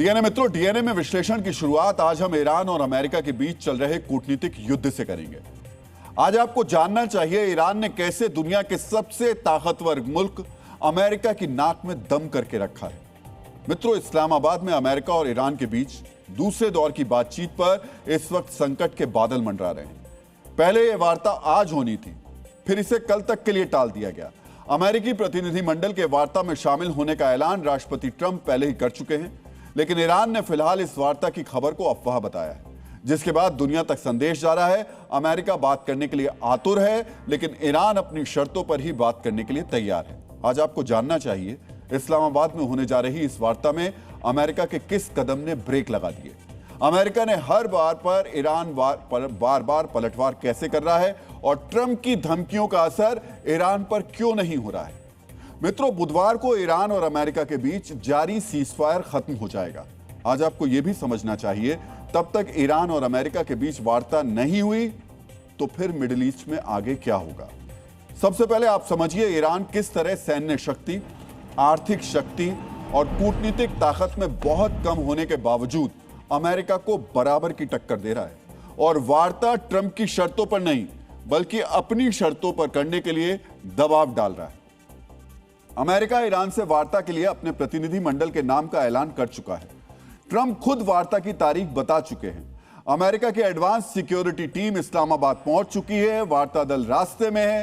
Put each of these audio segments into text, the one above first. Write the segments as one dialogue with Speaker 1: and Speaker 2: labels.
Speaker 1: DNA मित्रों, DNA में विश्लेषण की शुरुआत आज हम ईरान और अमेरिका के बीच चल रहे कूटनीतिक युद्ध से करेंगे। आज आपको जानना चाहिए ईरान ने कैसे दुनिया के सबसे ताकतवर मुल्क अमेरिका की नाक में दम करके रखा है। मित्रों, इस्लामाबाद में अमेरिका और ईरान के बीच दूसरे दौर की बातचीत पर इस वक्त संकट के बादल मंडरा रहे हैं। पहले यह वार्ता आज होनी थी, फिर इसे कल तक के लिए टाल दिया गया। अमेरिकी प्रतिनिधिमंडल के वार्ता में शामिल होने का ऐलान राष्ट्रपति ट्रंप पहले ही कर चुके हैं, लेकिन ईरान ने फिलहाल इस वार्ता की खबर को अफवाह बताया है, जिसके बाद दुनिया तक संदेश जा रहा है अमेरिका बात करने के लिए आतुर है, लेकिन ईरान अपनी शर्तों पर ही बात करने के लिए तैयार है। आज आपको जानना चाहिए इस्लामाबाद में होने जा रही इस वार्ता में अमेरिका के किस कदम ने ब्रेक लगा दिए, अमेरिका ने हर बार पर ईरान बार बार पलटवार कैसे कर रहा है और ट्रंप की धमकियों का असर ईरान पर क्यों नहीं हो रहा है। मित्रों, बुधवार को ईरान और अमेरिका के बीच जारी सीजफायर खत्म हो जाएगा। आज आपको यह भी समझना चाहिए तब तक ईरान और अमेरिका के बीच वार्ता नहीं हुई तो फिर मिडिल ईस्ट में आगे क्या होगा। सबसे पहले आप समझिए ईरान किस तरह सैन्य शक्ति, आर्थिक शक्ति और कूटनीतिक ताकत में बहुत कम होने के बावजूद अमेरिका को बराबर की टक्कर दे रहा है और वार्ता ट्रंप की शर्तों पर नहीं बल्कि अपनी शर्तों पर करने के लिए दबाव डाल रहा है। अमेरिका ईरान से वार्ता के लिए अपने प्रतिनिधिमंडल के नाम का ऐलान कर चुका है। ट्रंप खुद वार्ता की तारीख बता चुके हैं। अमेरिका की एडवांस सिक्योरिटी टीम इस्लामाबाद पहुंच चुकी है, वार्ता दल रास्ते में है,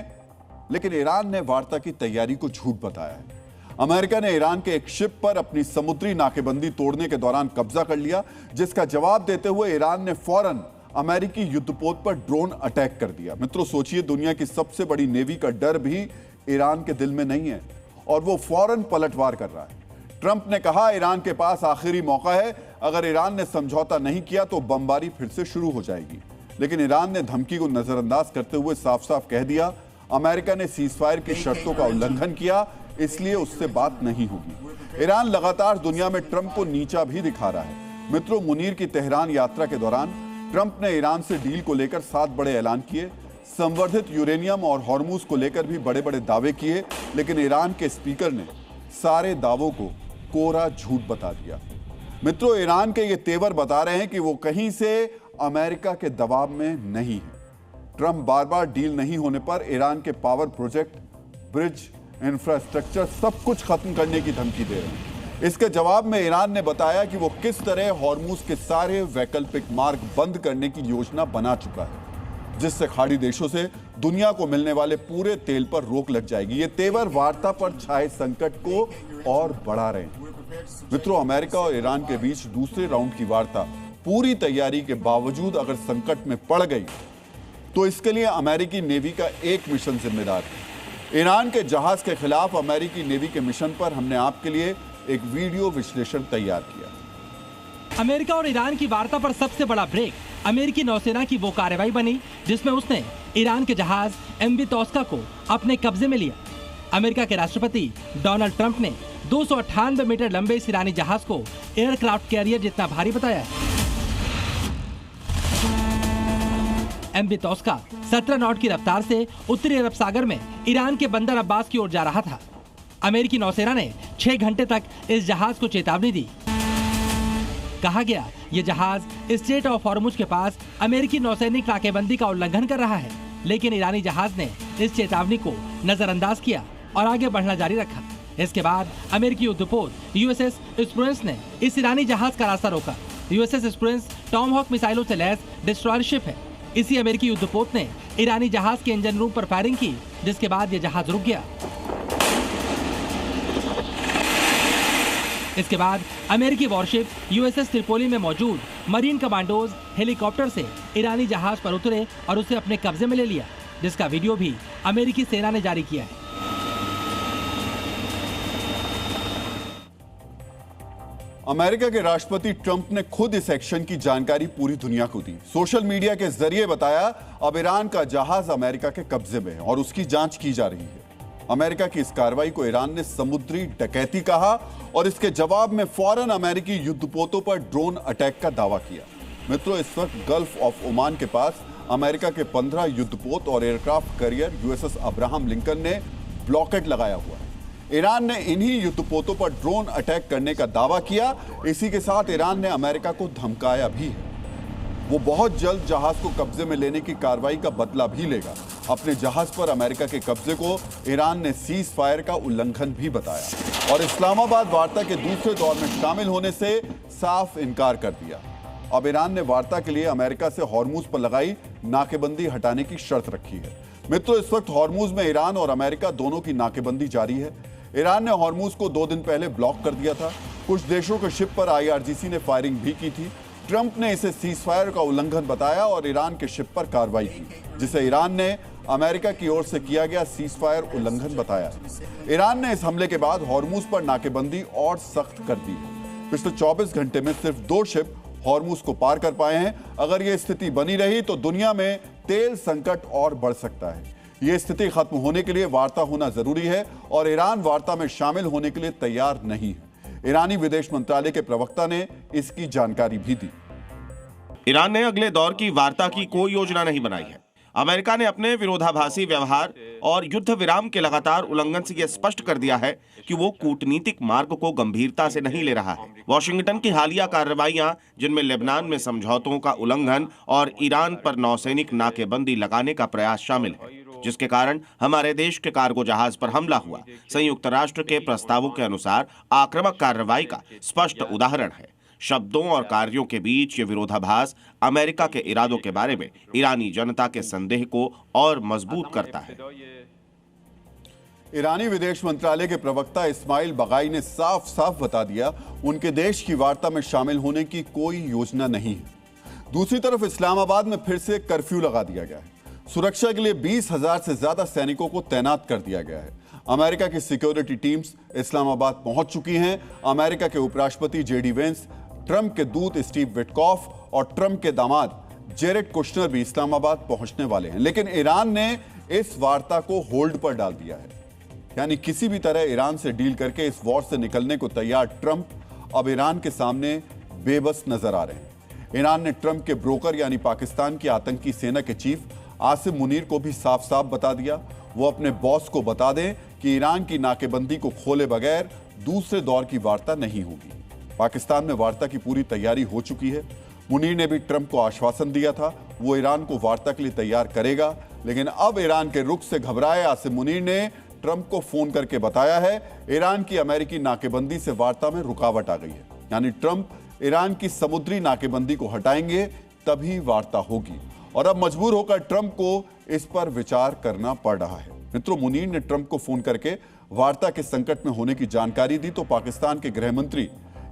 Speaker 1: लेकिन ईरान ने वार्ता की तैयारी को झूठ बताया है। अमेरिका ने ईरान के एक शिप पर अपनी समुद्री नाकेबंदी तोड़ने के दौरान कब्जा कर लिया, जिसका जवाब देते हुए ईरान ने फौरन अमेरिकी युद्धपोत पर ड्रोन अटैक कर दिया। मित्रों, सोचिए दुनिया की सबसे बड़ी नेवी का डर भी ईरान के दिल में नहीं है और वो फौरन पलटवार कर रहा है। ट्रंप ने कहा ईरान के पास आखिरी मौका है, अगर ईरान ने समझौता नहीं किया तो बमबारी फिर से शुरू हो जाएगी। लेकिन ईरान ने धमकी को नजरअंदाज करते हुए साफ साफ कह दिया अमेरिका ने सीजफायर की शर्तों का उल्लंघन किया, इसलिए उससे बात नहीं होगी। ईरान लगातार दुनिया में ट्रंप को नीचा भी दिखा रहा है। मित्रों, मुनीर की तेहरान यात्रा के दौरान ट्रंप ने ईरान से डील को लेकर 7 बड़े ऐलान किए, संवर्धित यूरेनियम और हॉर्मूज को लेकर भी बड़े बड़े दावे किए, लेकिन ईरान के स्पीकर ने सारे दावों को कोरा झूठ बता दिया। मित्रों, ईरान के ये तेवर बता रहे हैं कि वो कहीं से अमेरिका के दबाव में नहीं है। ट्रंप बार बार डील नहीं होने पर ईरान के पावर प्रोजेक्ट, ब्रिज, इंफ्रास्ट्रक्चर सब कुछ खत्म करने की धमकी दे रहे हैं। इसके जवाब में ईरान ने बताया कि वो किस तरह हॉर्मूज के सारे वैकल्पिक मार्ग बंद करने की योजना बना चुका है, जिससे खाड़ी देशों से दुनिया को मिलने वाले पूरे तेल पर रोक लग जाएगी। ये तेवर वार्ता पर छाए संकट को और बढ़ा रहे हैं। मित्रों, अमेरिका और ईरान के बीच दूसरे राउंड की वार्ता पूरी तैयारी के बावजूद अगर संकट में पड़ गई तो इसके लिए अमेरिकी नेवी का एक मिशन जिम्मेदार है। ईरान के जहाज के खिलाफ अमेरिकी नेवी के मिशन पर हमने आपके लिए एक वीडियो विश्लेषण तैयार किया।
Speaker 2: अमेरिका और ईरान की वार्ता पर सबसे बड़ा ब्रेक अमेरिकी नौसेना की वो कार्रवाई बनी जिसमें उसने ईरान के जहाज MV तोस्का को अपने कब्जे में लिया। अमेरिका के राष्ट्रपति डोनाल्ड ट्रंप ने 298 मीटर लंबे इस ईरानी जहाज को एयरक्राफ्ट कैरियर जितना भारी बताया। MV तोस्का 17 नॉट की रफ्तार से उत्तरी अरब सागर में ईरान के बंदर अब्बास की ओर जा रहा था। अमेरिकी नौसेना ने 6 घंटे तक इस जहाज को चेतावनी दी। कहा गया ये जहाज स्ट्रेट ऑफ हॉर्मुज के पास अमेरिकी नौसैनिक नाकेबंदी का उल्लंघन कर रहा है, लेकिन ईरानी जहाज ने इस चेतावनी को नजरअंदाज किया और आगे बढ़ना जारी रखा। इसके बाद अमेरिकी युद्धपोत USS स्प्रुएंस ने इस ईरानी जहाज का रास्ता रोका। USS स्प्रुएंस टॉमहॉक मिसाइलों से लैस डिस्ट्रॉयर शिप है। इसी अमेरिकी युद्धपोत ने ईरानी जहाज के इंजन रूम पर फायरिंग की, जिसके बाद यह जहाज रुक गया। इसके बाद अमेरिकी वॉरशिप USS त्रिपोली में मौजूद मरीन कमांडोज हेलीकॉप्टर से ईरानी जहाज पर उतरे और उसे अपने कब्जे में ले लिया, जिसका वीडियो भी अमेरिकी सेना ने जारी किया है।
Speaker 1: अमेरिका के राष्ट्रपति ट्रंप ने खुद इस एक्शन की जानकारी पूरी दुनिया को दी। सोशल मीडिया के जरिए बताया अब ईरान का जहाज अमेरिका के कब्जे में है और उसकी जांच की जा रही है। अमेरिका की इस कार्रवाई को ईरान ने समुद्री डकैती कहा और इसके जवाब में फौरन अमेरिकी युद्धपोतों पर ड्रोन अटैक का दावा किया। मित्रों, इस वक्त गल्फ ऑफ ओमान के पास अमेरिका के 15 युद्धपोत और aircraft carrier USS Abraham Lincoln ने ब्लॉकेट लगाया हुआ है। ईरान ने इन्हीं युद्धपोतों पर ड्रोन अटैक करने का दावा किया। इसी के साथ ईरान ने अमेरिका को धमकाया भी है। वो बहुत जल्द जहाज को कब्जे में लेने की कार्रवाई का बदला भी लेगा। अपने जहाज पर अमेरिका के कब्जे को ईरान ने सीज फायर का उल्लंघन भी बताया और इस्लामाबाद वार्ता के दूसरे दौर में शामिल होने से साफ इनकार कर दिया। अब ईरान ने वार्ता के लिए अमेरिका से हॉर्मुज पर लगाई नाकेबंदी हटाने की शर्त रखी है। मित्रों, इस वक्त हॉर्मुज में ईरान और अमेरिका दोनों की नाकेबंदी जारी है। ईरान ने हॉर्मुज को 2 दिन पहले ब्लॉक कर दिया था। कुछ देशों के शिप पर IRGC ने फायरिंग भी की थी। ट्रंप ने इसे सीज फायर का उल्लंघन बताया और ईरान के शिप पर कार्रवाई की, जिसे ईरान ने अमेरिका की ओर से किया गया सीज फायर उल्लंघन बताया। ईरान ने इस हमले के बाद हॉर्मुज पर नाकेबंदी और सख्त कर दी है। पिछले 24 घंटे में सिर्फ 2 शिप हॉर्मुज को पार कर पाए हैं। अगर यह स्थिति बनी रही तो दुनिया में तेल संकट और बढ़ सकता है। यह स्थिति खत्म होने के लिए वार्ता होना जरूरी है और ईरान वार्ता में शामिल होने के लिए तैयार नहीं है। ईरानी विदेश मंत्रालय के प्रवक्ता ने इसकी जानकारी भी दी।
Speaker 3: ईरान ने अगले दौर की वार्ता की कोई योजना नहीं बनाई है। अमेरिका ने अपने विरोधाभासी व्यवहार और युद्ध विराम के लगातार उल्लंघन से यह स्पष्ट कर दिया है कि वो कूटनीतिक मार्ग को गंभीरता से नहीं ले रहा है। वॉशिंगटन की हालिया कार्रवाइयां, जिनमें लेबनान में समझौतों का उल्लंघन और ईरान पर नौसैनिक नाकेबंदी लगाने का प्रयास शामिल है, जिसके कारण हमारे देश के कार्गो जहाज पर हमला हुआ, संयुक्त राष्ट्र के प्रस्तावों के अनुसार आक्रामक कार्रवाई का स्पष्ट उदाहरण है। शब्दों और कार्यों के बीच ये विरोधाभास अमेरिका के इरादों के बारे में ईरानी जनता के संदेह को और मजबूत करता है।
Speaker 1: ईरानी विदेश मंत्रालय के प्रवक्ता इस्माइल बगाई ने साफ साफ बता दिया, उनके देश की वार्ता में शामिल होने की कोई योजना नहीं है। दूसरी तरफ इस्लामाबाद में फिर से कर्फ्यू लगा दिया गया है। सुरक्षा के लिए 20,000 से ज्यादा सैनिकों को तैनात कर दिया गया है। अमेरिका की सिक्योरिटी टीम्स इस्लामाबाद पहुंच चुकी हैं। अमेरिका के उपराष्ट्रपति JD वेंस, ट्रंप के दूत स्टीव विटकॉफ और ट्रंप के दामाद जेरेड कुशनर भी इस्लामाबाद पहुंचने वाले हैं। लेकिन ईरान ने इस वार्ता को होल्ड पर डाल दिया है। यानी किसी भी तरह ईरान से डील करके इस वॉर से निकलने को तैयार ट्रंप अब ईरान के सामने बेबस नजर आ रहे हैं। ईरान ने ट्रंप के ब्रोकर यानी पाकिस्तान की आतंकी सेना के चीफ आसिम मुनीर को भी साफ साफ बता दिया, वो अपने बॉस को बता दें कि ईरान की नाकेबंदी को खोले बगैर दूसरे दौर की वार्ता नहीं होगी। पाकिस्तान में वार्ता की पूरी तैयारी हो चुकी है। मुनीर ने भी ट्रंप को आश्वासन दिया था वो ईरान को वार्ता के लिए तैयार करेगा। लेकिन अब ईरान के रुख से घबराए आसिम मुनीर ने ट्रंप को फोन करके बताया है ईरान की अमेरिकी नाकेबंदी से वार्ता में रुकावट आ गई है। यानी ट्रंप ईरान की समुद्री नाकेबंदी को हटाएंगे तभी वार्ता होगी और अब मजबूर होकर ट्रंप को इस पर विचार करना पड़ रहा है। मित्रों, मुनीर ने ट्रंप को फोन करके वार्ता के संकट में होने की जानकारी दी तो पाकिस्तान के गृह मंत्री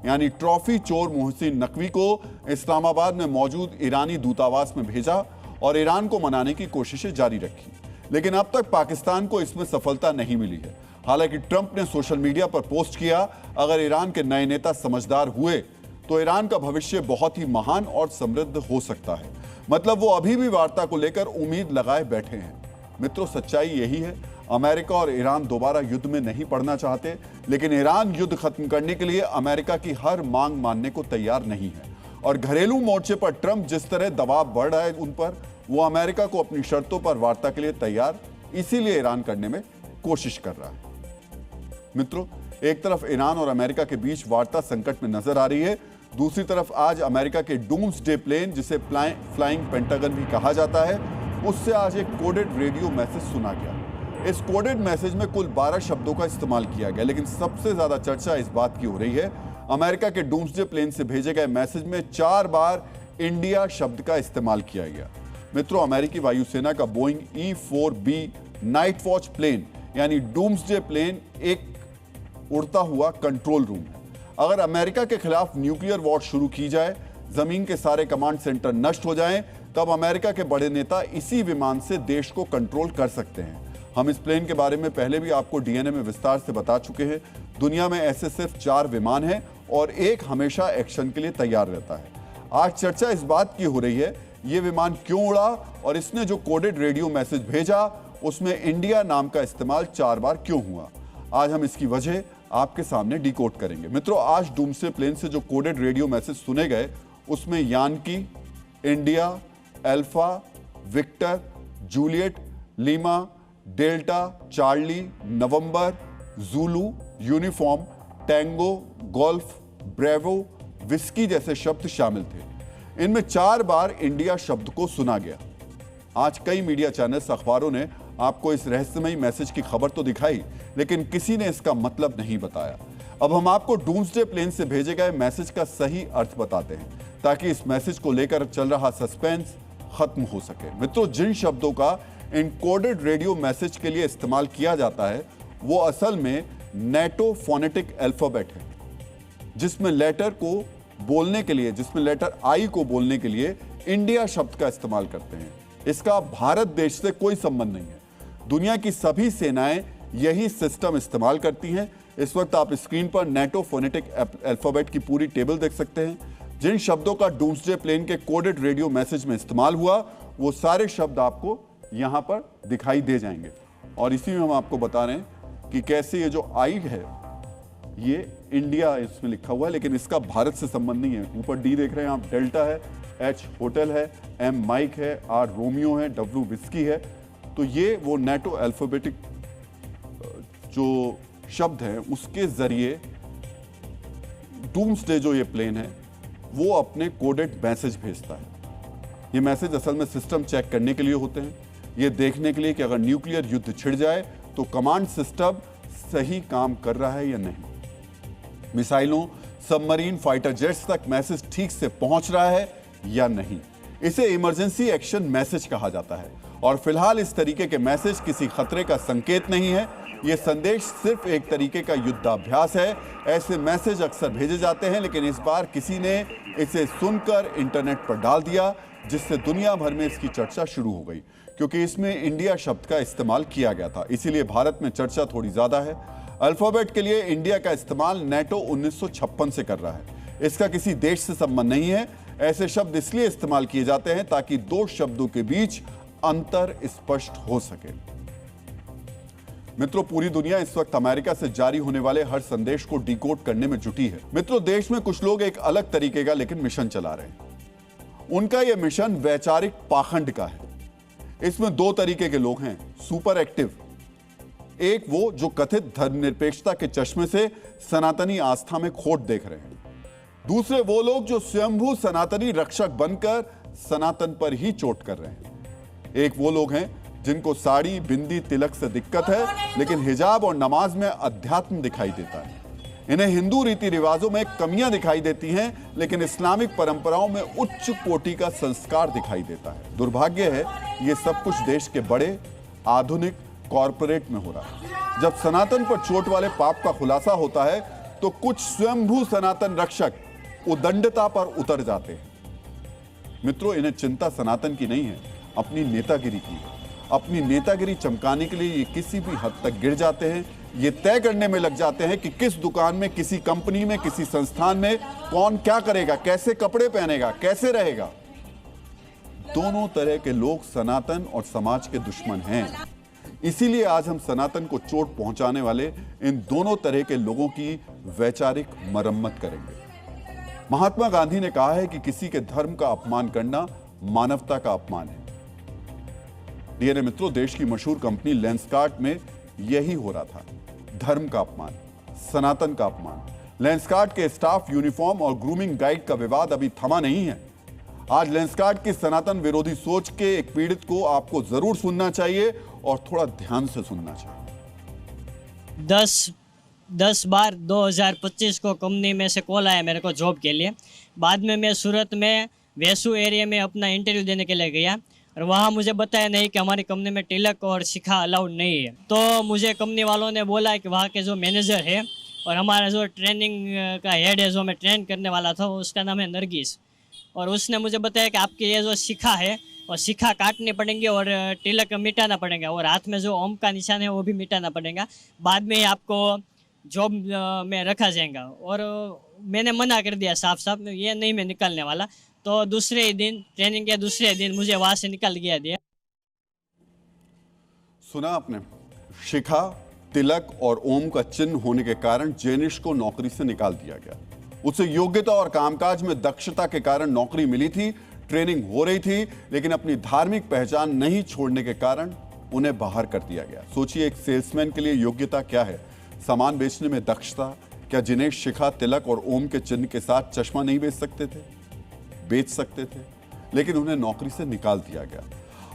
Speaker 1: यानी ट्रॉफी चोर मोहसिन नकवी को इस्लामाबाद में मौजूद ईरानी दूतावास में भेजा और ईरान को मनाने की कोशिशें जारी रखी। लेकिन अब तक पाकिस्तान को इसमें सफलता नहीं मिली है। हालांकि ट्रंप ने सोशल मीडिया पर पोस्ट किया, अगर ईरान के नए नेता समझदार हुए तो ईरान का भविष्य बहुत ही महान और समृद्ध हो सकता है। मतलब वो अभी भी वार्ता को लेकर उम्मीद लगाए बैठे हैं। मित्रों, सच्चाई यही है, अमेरिका और ईरान दोबारा युद्ध में नहीं पड़ना चाहते, लेकिन ईरान युद्ध खत्म करने के लिए अमेरिका की हर मांग मानने को तैयार नहीं है। और घरेलू मोर्चे पर ट्रंप जिस तरह दबाव बढ़ रहा है उन पर, वो अमेरिका को अपनी शर्तों पर वार्ता के लिए तैयार इसीलिए ईरान करने में कोशिश कर रहा है। मित्रों, एक तरफ ईरान और अमेरिका के बीच वार्ता संकट में नजर आ रही है, दूसरी तरफ आज अमेरिका के डूम्सडे प्लेन, जिसे फ्लाइंग पेंटागन भी कहा जाता है, उससे आज एक कोडेड रेडियो मैसेज सुना गया। इस कोडेड मैसेज में कुल 12 शब्दों का इस्तेमाल किया गया, लेकिन सबसे ज्यादा चर्चा इस बात की हो रही है अमेरिका के डूम्सडे प्लेन से भेजे गए मैसेज में 4 बार इंडिया शब्द का इस्तेमाल किया गया। मित्रों, अमेरिकी वायुसेना का Boeing E-4B night watch plane यानी डूम्सडे प्लेन एक उड़ता हुआ कंट्रोल रूम है। अगर अमेरिका के खिलाफ न्यूक्लियर वॉर शुरू की जाए, जमीन के सारे कमांड सेंटर नष्ट हो जाएं, तब अमेरिका के बड़े नेता इसी विमान से देश को कंट्रोल कर सकते हैं। हम इस प्लेन के बारे में पहले भी आपको DNA में विस्तार से बता चुके हैं। दुनिया में ऐसे सिर्फ 4 विमान हैं और एक हमेशा एक्शन के लिए तैयार रहता है। आज चर्चा इस बात की हो रही है ये विमान क्यों उड़ा और इसने जो कोडेड रेडियो मैसेज भेजा उसमें इंडिया नाम का इस्तेमाल 4 बार क्यों हुआ। आज हम इसकी वजह आपके सामने डिकोड करेंगे। मित्रों, आज डूम्सडे प्लेन से जो कोडेड रेडियो मैसेज सुने गए उसमें Yankee, India, alpha, victor, Juliet, Lima, delta, Charlie, November, Zulu, uniform, tango, golf, bravo, whiskey जैसे शब्द शामिल थे। इनमें 4 बार इंडिया शब्द को सुना गया। आज कई मीडिया चैनल्स, अखबारों ने आपको इस रहस्यमयी मैसेज की खबर तो दिखाई, लेकिन किसी ने इसका मतलब नहीं बताया। अब हम आपको डूम्सडे प्लेन से भेजे गए मैसेज का सही अर्थ बताते हैं, ताकि इस मैसेज को लेकर चल रहा सस्पेंस खत्म हो सके। मित्रों, जिन शब्दों का इनकोडेड रेडियो मैसेज के लिए इस्तेमाल किया जाता है वो असल में नेटो फोनेटिक अल्फाबेट है, जिसमें लेटर आई को बोलने के लिए इंडिया शब्द का इस्तेमाल करते हैं। इसका भारत देश से कोई संबंध नहीं है। दुनिया की सभी सेनाएं यही सिस्टम इस्तेमाल करती हैं। इस वक्त आप स्क्रीन पर नेटो फोनेटिक अल्फाबेट की पूरी टेबल देख सकते हैं। जिन शब्दों का डूम्सडे प्लेन के कोडेड रेडियो मैसेज में इस्तेमाल हुआ, वो सारे शब्द आपको यहां पर दिखाई दे जाएंगे। और इसी में हम आपको बता रहे हैं कि कैसे ये जो आई है, ये इंडिया इसमें लिखा हुआ है, लेकिन इसका भारत से संबंध नहीं है। ऊपर डी देख रहे हैं आप, डेल्टा है, एच होटल है, एम माइक है, आर रोमियो है, डब्ल्यू विस्की है। तो ये वो नेटो अल्फाबेटिक जो शब्द है, उसके जरिए डूम्सडे जो ये प्लेन है वो अपने कोडेड मैसेज भेजता है। ये मैसेज असल में सिस्टम चेक करने के लिए होते हैं, ये देखने के लिए कि अगर न्यूक्लियर युद्ध छिड़ जाए तो कमांड सिस्टम सही काम कर रहा है या नहीं। मिसाइलों, सबमरीन, फाइटर जेट्स तक मैसेज ठीक से पहुंच रहा है या नहीं। इसे इमरजेंसी एक्शन मैसेज कहा जाता है। और फिलहाल इस तरीके के मैसेज किसी खतरे का संकेत नहीं है। यह संदेश सिर्फ एक तरीके का युद्धाभ्यास है। ऐसे मैसेज अक्सर भेजे जाते हैं, लेकिन इस बार किसी ने इसे सुनकर इंटरनेट पर डाल दिया, जिससे दुनिया भर में इसकी चर्चा शुरू हो गई, क्योंकि इसमें इंडिया शब्द का इस्तेमाल किया गया था। इसीलिए भारत में चर्चा थोड़ी ज्यादा है। अल्फाबेट के लिए इंडिया का इस्तेमाल नेटो 1956 से कर रहा है। इसका किसी देश से संबंध नहीं है। ऐसे शब्द इसलिए इस्तेमाल किए जाते हैं ताकि दो शब्दों के बीच अंतर स्पष्ट हो सके। मित्रों, पूरी दुनिया इस वक्त अमेरिका से जारी होने वाले हर संदेश को डिकोड करने में जुटी है। मित्रों, देश में कुछ लोग एक अलग तरीके का लेकिन मिशन चला रहे हैं। उनका यह मिशन वैचारिक पाखंड का है। इसमें 2 तरीके के लोग हैं, सुपर एक्टिव। एक वो जो कथित धर्मनिरपेक्षता के चश्मे से सनातनी आस्था में खोट देख रहे हैं। दूसरे वो लोग जो स्वयंभू सनातनी रक्षक बनकर सनातन पर ही चोट कर रहे हैं। एक वो लोग हैं जिनको साड़ी, बिंदी, तिलक से दिक्कत है, लेकिन हिजाब और नमाज में अध्यात्म दिखाई देता है। इन्हें हिंदू रीति रिवाजों में कमियां दिखाई देती हैं, लेकिन इस्लामिक परंपराओं में उच्च कोटि का संस्कार दिखाई देता है। दुर्भाग्य है, ये सब कुछ देश के बड़े आधुनिक कॉरपोरेट में हो रहा है। जब सनातन पर चोट वाले पाप का खुलासा होता है तो कुछ स्वयंभू सनातन रक्षक उदंडता पर उतर जाते हैं। मित्रों, इन्हें चिंता सनातन की नहीं है, अपनी नेतागिरी की है। अपनी नेतागिरी चमकाने के लिए ये किसी भी हद तक गिर जाते हैं। ये तय करने में लग जाते हैं कि किस दुकान में, किसी कंपनी में, किसी संस्थान में कौन क्या करेगा, कैसे कपड़े पहनेगा, कैसे रहेगा। दोनों तरह के लोग सनातन और समाज के दुश्मन हैं। इसीलिए आज हम सनातन को चोट पहुंचाने वाले इन दोनों तरह के लोगों की वैचारिक मरम्मत करेंगे। महात्मा गांधी ने कहा है कि किसी के धर्म का अपमान करना मानवता का अपमान है। डीएनए मित्रों, देश की मशहूर कंपनी लेंसकार्ट में यही हो रहा था। धर्म का अपमान, सनातन का अपमान। लेंसकार्ट के स्टाफ यूनिफॉर्म और ग्रूमिंग गाइड का विवाद अभी थमा नहीं है। आज लेंसकार्ट की सनातन विरोधी सोच के एक पीड़ित को आपको जरूर सुनना चाहिए और थोड़ा ध्यान से सुनना चाहिए।
Speaker 4: 10 बार 2025 को कंपनी में से कॉल आया मेरे को जॉब के लिए। बाद में मैं सूरत में वेसू एरिया में अपना इंटरव्यू देने के लिए गया और वहाँ मुझे बताया नहीं कि हमारी कंपनी में तिलक और शिखा अलाउड नहीं है। तो मुझे कंपनी वालों ने बोला कि वहाँ के जो मैनेजर है और हमारा जो ट्रेनिंग का हेड है, जो मैं ट्रेन करने वाला था, उसका नाम है नरगिस, और उसने मुझे बताया कि आपकी ये जो शिखा है और शिखा काटनी पड़ेंगी और तिलक मिटाना पड़ेगा और हाथ में जो ओम का निशान है वो भी मिटाना पड़ेगा। बाद में ही आपको जॉब में रखा जाएगा। और मैंने मना कर दिया साफ साफ, ये नहीं मैं निकालने वाला। तो दूसरे ही दिन, ट्रेनिंग के दूसरे दिन मुझे वहाँ से निकाल दिया।
Speaker 1: सुना आपने, शिखा, तिलक और ओम का चिन्ह होने के कारण जेनिश को नौकरी से निकाल दिया गया। उसे योग्यता और कामकाज में दक्षता के कारण नौकरी मिली थी, ट्रेनिंग हो रही थी, लेकिन अपनी धार्मिक पहचान नहीं छोड़ने के कारण उन्हें बाहर कर दिया गया। सोचिए, एक सेल्समैन के लिए योग्यता क्या है। सामान बेचने में दक्षता, क्या जिनेश, शिखा, तिलक और ओम के चिन्ह के साथ चश्मा नहीं बेच सकते थे? बेच सकते थे, लेकिन उन्हें नौकरी से निकाल दिया गया।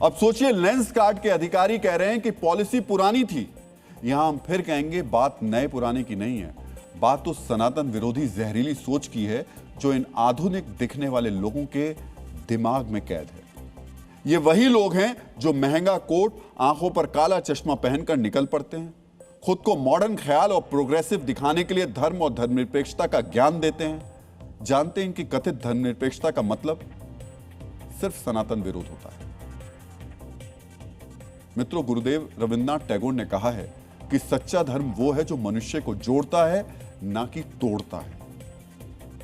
Speaker 1: अब सोचिए, लेंसकार्ट के अधिकारी कह रहे हैं कि पॉलिसी पुरानी थी। यहां हम फिर कहेंगे बात नए पुराने की नहीं है, बात तो सनातन विरोधी जहरीली सोच की है जो इन आधुनिक दिखने वाले लोगों के दिमाग में कैद है। ये वही लोग हैं जो महंगा कोट, आंखों पर काला चश्मा पहनकर निकल पड़ते हैं, खुद को मॉडर्न ख्याल और प्रोग्रेसिव दिखाने के लिए धर्म और धर्मनिरपेक्षता का ज्ञान देते हैं। जानते हैं कि कथित धर्मनिरपेक्षता का मतलब सिर्फ सनातन विरोध होता है। मित्रों, गुरुदेव रविन्द्रनाथ टैगोर ने कहा है कि सच्चा धर्म वो है जो मनुष्य को जोड़ता है, ना कि तोड़ता है।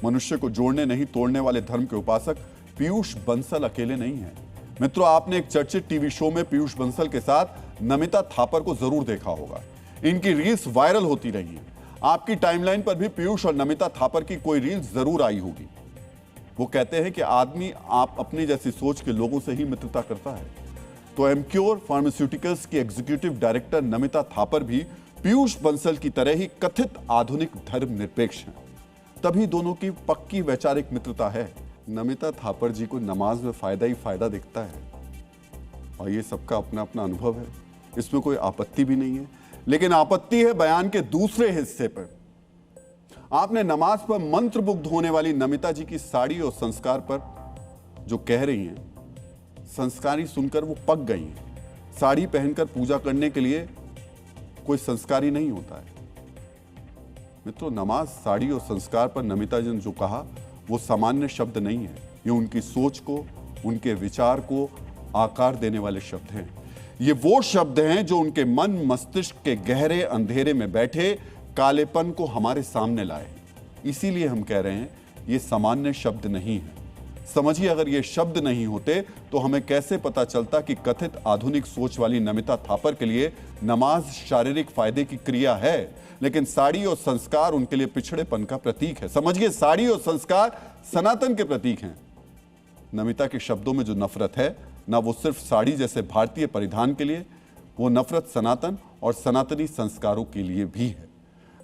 Speaker 1: मनुष्य को जोड़ने नहीं तोड़ने वाले धर्म के उपासक पीयूष बंसल अकेले नहीं हैं। मित्रों, आपने एक चर्चित टीवी शो में पीयूष बंसल के साथ नमिता थापर को जरूर देखा होगा। इनकी रील्स वायरल होती रही हैं। आपकी टाइमलाइन पर भी पीयूष और नमिता थापर की कोई रील्स जरूर आई होगी। वो कहते हैं कि आदमी आप अपनी जैसी सोच के लोगों से ही मित्रता करता है। तो एमक्योर फार्मास्यूटिकल्स की एग्जीक्यूटिव डायरेक्टर नमिता थापर भी पीयूष बंसल की तरह ही कथित आधुनिक धर्मनिरपेक्ष हैं। तभी दोनों की पक्की वैचारिक मित्रता है। नमिता थापर जी को नमाज में फायदा ही फायदा दिखता है, और ये सबका अपना अपना अनुभव है, इसमें कोई आपत्ति भी नहीं है। लेकिन आपत्ति है बयान के दूसरे हिस्से पर। आपने नमाज पर मंत्रमुग्ध होने वाली नमिता जी की साड़ी और संस्कार पर जो कह रही हैं, संस्कारी सुनकर वो पक गई हैं। साड़ी पहनकर पूजा करने के लिए कोई संस्कारी नहीं होता है। मित्रों, नमाज, साड़ी और संस्कार पर नमिता जी ने जो कहा वो सामान्य शब्द नहीं है। ये उनकी सोच को, उनके विचार को आकार देने वाले शब्द हैं। ये वो शब्द हैं जो उनके मन मस्तिष्क के गहरे अंधेरे में बैठे कालेपन को हमारे सामने लाए। इसीलिए हम कह रहे हैं ये सामान्य शब्द नहीं है। समझिए, अगर ये शब्द नहीं होते तो हमें कैसे पता चलता कि कथित आधुनिक सोच वाली नमिता थापर के लिए नमाज शारीरिक फायदे की क्रिया है, लेकिन साड़ी और संस्कार उनके लिए पिछड़ेपन का प्रतीक है। समझिए, साड़ी और संस्कार सनातन के प्रतीक हैं। नमिता के शब्दों में जो नफरत है, ना वो सिर्फ साड़ी जैसे भारतीय परिधान के लिए, वो नफरत सनातन और सनातनी संस्कारों के लिए भी है।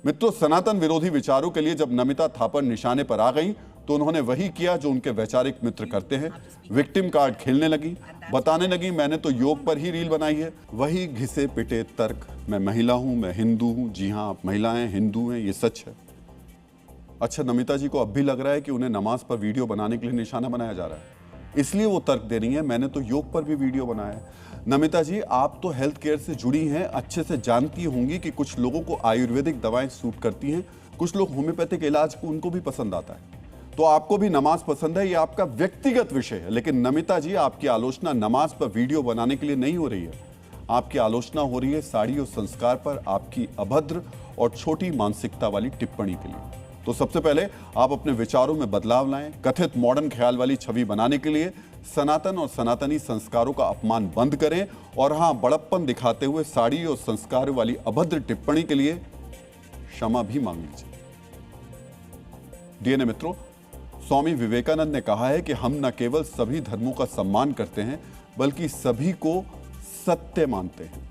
Speaker 1: मित्रों, सनातन विरोधी विचारों के लिए जब नमिता थापर निशाने पर आ गई तो उन्होंने वही किया जो उनके वैचारिक मित्र करते हैं। विक्टिम कार्ड खेलने लगी, बताने लगी मैंने तो योग पर ही रील बनाई है। वही घिसे पिटे तर्क, मैं महिला हूं, मैं हिंदू हूं। जी हां, आप महिला हैं, हिंदू हैं, ये सच है। अच्छा, नमिता जी को अब भी लग रहा है कि उन्हें नमाज पर वीडियो बनाने के लिए निशाना बनाया जा रहा है, इसलिए वो तर्क दे रही है मैंने तो योग पर भी वीडियो बनाया है। नमिता जी, आप तो हेल्थ केयर से जुड़ी हैं, अच्छे से जानती होंगी कि कुछ लोगों को आयुर्वेदिक दवाएं सूट करती हैं, कुछ लोग होम्योपैथिक इलाज को उनको भी पसंद आता है। तो आपको भी नमाज पसंद है, ये आपका व्यक्तिगत विषय है। लेकिन नमिता जी, आपकी आलोचना नमाज पर वीडियो बनाने के लिए नहीं हो रही है, आपकी आलोचना हो रही है साड़ी और संस्कार पर आपकी अभद्र और छोटी मानसिकता वाली टिप्पणी के लिए। तो सबसे पहले आप अपने विचारों में बदलाव लाएं। कथित मॉडर्न ख्याल वाली छवि बनाने के लिए सनातन और सनातनी संस्कारों का अपमान बंद करें, और हां, बड़प्पन दिखाते हुए साड़ी और संस्कार वाली अभद्र टिप्पणी के लिए क्षमा भी मांग लीजिए। डीएनए मित्रों, स्वामी विवेकानंद ने कहा है कि हम न केवल सभी धर्मों का सम्मान करते हैं, बल्कि सभी को सत्य मानते हैं।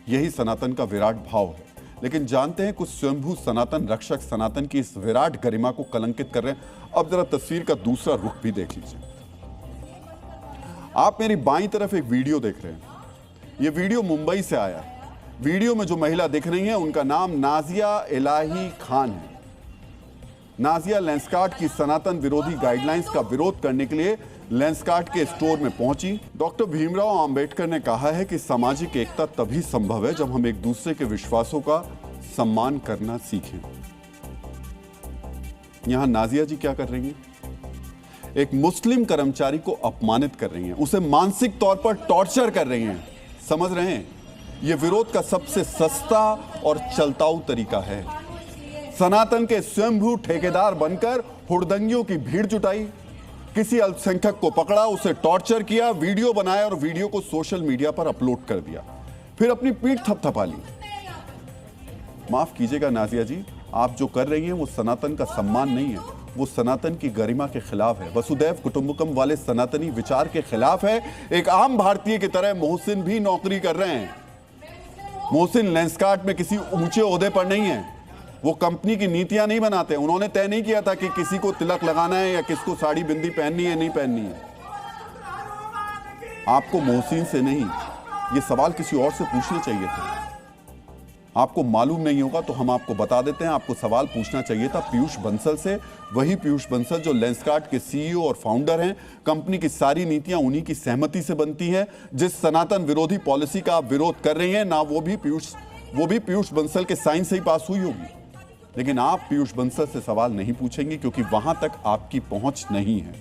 Speaker 1: यही सनातन का विराट भाव है। लेकिन जानते हैं, कुछ स्वयंभू सनातन रक्षक सनातन की इस विराट गरिमा को कलंकित कर रहे हैं। अब जरा तस्वीर का दूसरा रुख भी देख लीजिए। आप मेरी बाईं तरफ एक वीडियो देख रहे हैं। यह वीडियो मुंबई से आया है। वीडियो में जो महिला दिख रही है उनका नाम नाजिया इलाही खान है। नाजिया लेंसकार्ट की सनातन विरोधी गाइडलाइंस का विरोध करने के लिए लेंसकार्ट के स्टोर में पहुंची। डॉक्टर भीमराव अंबेडकर ने कहा है कि सामाजिक एकता तभी संभव है जब हम एक दूसरे के विश्वासों का सम्मान करना सीखें। यहां नाजिया जी क्या कर रही हैं? एक मुस्लिम कर्मचारी को अपमानित कर रही हैं, उसे मानसिक तौर पर टॉर्चर कर रही हैं। समझ रहे हैं? यह विरोध का सबसे सस्ता और चलताऊ तरीका है। सनातन के स्वयंभू ठेकेदार बनकर हुड़दंगियों की भीड़ जुटाई, किसी अल्पसंख्यक को पकड़ा, उसे टॉर्चर किया, वीडियो बनाया और वीडियो को सोशल मीडिया पर अपलोड कर दिया, फिर अपनी पीठ थपथपा ली। माफ कीजिएगा नाजिया जी, आप जो कर रही हैं वो सनातन का सम्मान नहीं है, वो सनातन की गरिमा के खिलाफ है, वसुदैव कुटुंबकम वाले सनातनी विचार के खिलाफ है। एक आम भारतीय की तरह मोहसिन भी नौकरी कर रहे हैं। मोहसिन लेंसकार्ट में किसी ऊंचे ओहदे पर नहीं है, वो कंपनी की नीतियां नहीं बनाते। उन्होंने तय नहीं किया था कि किसी को तिलक लगाना है या किसको साड़ी बिंदी पहननी है नहीं पहननी है। आपको मोहसिन से नहीं, ये सवाल किसी और से पूछने चाहिए थे। आपको मालूम नहीं होगा तो हम आपको बता देते हैं, आपको सवाल पूछना चाहिए था पीयूष बंसल से। वही पीयूष बंसल जो लेंसकार्ट के सीईओ और फाउंडर हैं। कंपनी की सारी नीतियां उन्हीं की सहमति से बनती हैं। जिस सनातन विरोधी पॉलिसी का आप विरोध कर रही हैं ना, वो भी पीयूष बंसल के साइन से ही पास हुई होगी। लेकिन आप पीयूष बंसल से सवाल नहीं पूछेंगे क्योंकि वहां तक आपकी पहुंच नहीं है।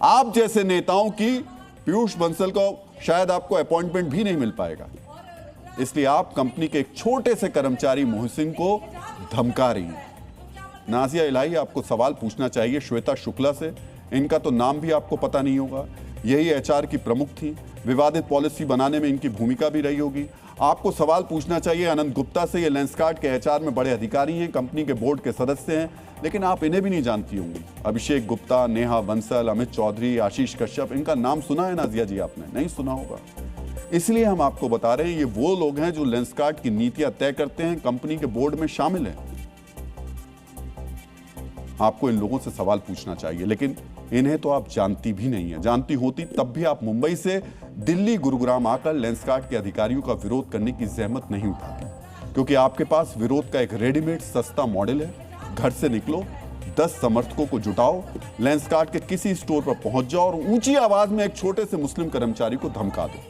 Speaker 1: आप जैसे नेताओं की पीयूष बंसल को शायद आपको अपॉइंटमेंट भी नहीं मिल पाएगा। इसलिए आप कंपनी के एक छोटे से कर्मचारी मोहसिन को धमका रही हैं। नाजिया इलाही, आपको सवाल पूछना चाहिए श्वेता शुक्ला से। इनका तो नाम भी आपको पता नहीं होगा। यही एचआर की प्रमुख थी, विवादित पॉलिसी बनाने में इनकी भूमिका भी रही होगी। आपको सवाल पूछना चाहिए अनंत गुप्ता से। ये लेंसकार्ट के एचआर में बड़े अधिकारी हैं, कंपनी के बोर्ड के सदस्य हैं, लेकिन आप इन्हें भी नहीं जानती होंगी। अभिषेक गुप्ता, नेहा बंसल, अमित चौधरी, आशीष कश्यप, इनका नाम सुना है नाजिया जी? आपने नहीं सुना होगा। इसलिए हम आपको बता रहे हैं, ये वो लोग हैं जो लेंसकार्ट की नीतियां तय करते हैं, कंपनी के बोर्ड में शामिल हैं। आपको इन लोगों से सवाल पूछना चाहिए, लेकिन इन्हें तो आप जानती भी नहीं है। जानती होती तब भी आप मुंबई से दिल्ली गुरुग्राम आकर लेंसकार्ट के अधिकारियों का विरोध करने की जहमत नहीं उठाती, क्योंकि आपके पास विरोध का एक रेडीमेड सस्ता मॉडल है। घर से निकलो, 10 समर्थकों को जुटाओ, लेंसकार्ट के किसी स्टोर पर पहुंच जाओ और ऊंची आवाज में एक छोटे से मुस्लिम कर्मचारी को धमका दो।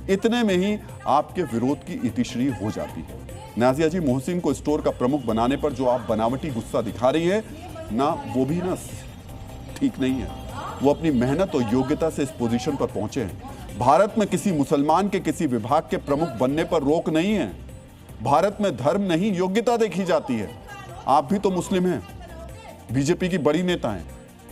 Speaker 1: इतने में ही आपके विरोध की इतिश्री हो जाती है। नाजिया जी, मोहसिन को स्टोर का प्रमुख बनाने पर जो आप बनावटी गुस्सा दिखा रही है ना, वो भी ना ठीक नहीं है। वो अपनी मेहनत और योग्यता से इस पोजीशन पर पहुंचे हैं। भारत में किसी मुसलमान के किसी विभाग के प्रमुख बनने पर रोक नहीं है। भारत में धर्म नहीं, योग्यता देखी जाती है। आप भी तो मुस्लिम हैं, बीजेपी की बड़ी नेता हैं।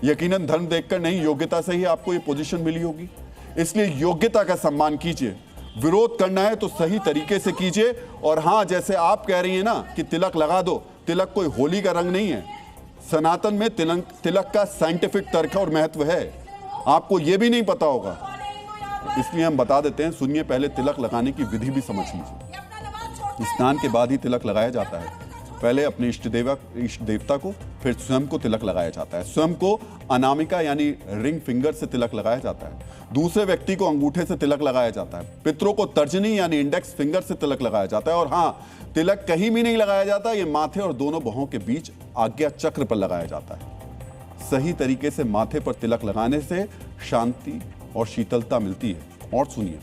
Speaker 1: यकीनन धर्म देखकर नहीं, योग्यता से ही आपको ये पोजीशन मिली होगी। इसलिए योग्यता का सम्मान कीजिए। विरोध करना है तो सही तरीके से कीजिए। और हां, जैसे आप कह रही हैं ना कि तिलक लगा दो, तिलक कोई होली का रंग नहीं है। सनातन में तिलक का साइंटिफिक तर्क और महत्व है, आपको यह भी नहीं पता होगा। इसलिए हम बता देते हैं, सुनिए, पहले तिलक लगाने की विधि भी समझ लीजिए। स्नान के बाद ही तिलक लगाया जाता है। पहले अपने इष्ट देवता को, फिर स्वयं को तिलक लगाया जाता है। स्वयं को अनामिका यानी रिंग फिंगर से तिलक लगाया जाता है। दूसरे व्यक्ति को अंगूठे से तिलक लगाया जाता है। पितरों को तर्जनी यानी इंडेक्स फिंगर से तिलक लगाया जाता है। और हाँ, तिलक कहीं भी नहीं लगाया जाता, ये माथे और दोनों बाहों के बीच आज्ञा चक्र पर लगाया जाता है। सही तरीके से माथे पर तिलक लगाने से शांति और शीतलता मिलती है। और सुनिए,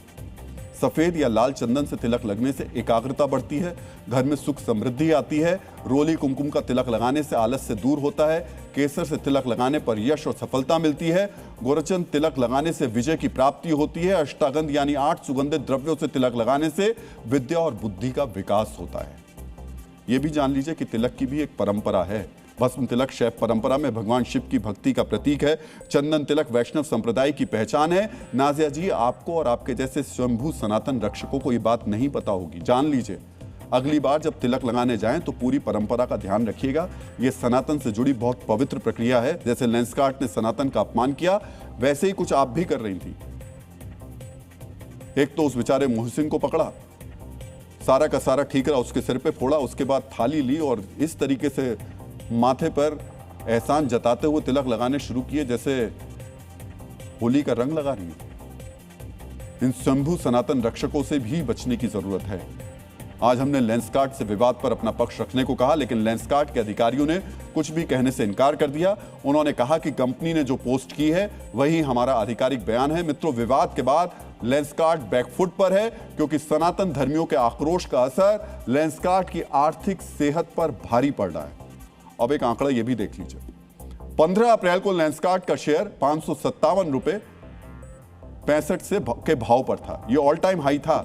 Speaker 1: सफेद या लाल चंदन से तिलक लगने से एकाग्रता बढ़ती है, घर में सुख समृद्धि आती है। रोली कुमकुम का तिलक लगाने से आलस से दूर होता है। केसर से तिलक लगाने पर यश और सफलता मिलती है। गोरचंद तिलक लगाने से विजय की प्राप्ति होती है। अष्टागंध यानी 8 सुगंधित द्रव्यों से तिलक लगाने से विद्या और बुद्धि का विकास होता है। यह भी जान लीजिए कि तिलक की भी एक परंपरा है। भस्म तिलक शैव परंपरा में भगवान शिव की भक्ति का प्रतीक है। चंदन तिलक वैष्णव संप्रदाय की पहचान है। नाजिया जी, आपको और आपके जैसे स्वयंभू सनातन रक्षकों को ये बात नहीं पता होगी। जान लीजिए, अगली बार जब तिलक लगाने जाएं तो पूरी परंपरा का ध्यान रखिएगा। ये सनातन से जुड़ी बहुत पवित्र प्रक्रिया है। जैसे लेंसकार्ट ने सनातन का अपमान किया, वैसे ही कुछ आप भी कर रही थी। एक तो उस बेचारे मोहसिन को पकड़ा, सारा का सारा ठीकरा उसके सिर पे फोड़ा, उसके बाद थाली ली और इस तरीके से माथे पर एहसान जताते हुए तिलक लगाने शुरू किए जैसे होली का रंग लगा रही है। इन स्वयंभू सनातन रक्षकों से भी बचने की जरूरत है। आज हमने लेंसकार्ट से विवाद पर अपना पक्ष रखने को कहा, लेकिन लेंसकार्ट के अधिकारियों ने कुछ भी कहने से इनकार कर दिया। उन्होंने कहा कि कंपनी ने जो पोस्ट की है वही हमारा आधिकारिक बयान है। मित्रों, विवाद के बाद लेंसकार्ट बैकफुट पर है, क्योंकि सनातन धर्मियों के आक्रोश का असर लेंसकार्ट की आर्थिक सेहत पर भारी पड़ रहा है। अब एक आंकड़ा यह भी देख लीजिए। 15 अप्रैल को लेंसकार्ट का शेयर 557 रुपए 65 के भाव पर था। यह ऑल टाइम हाई था,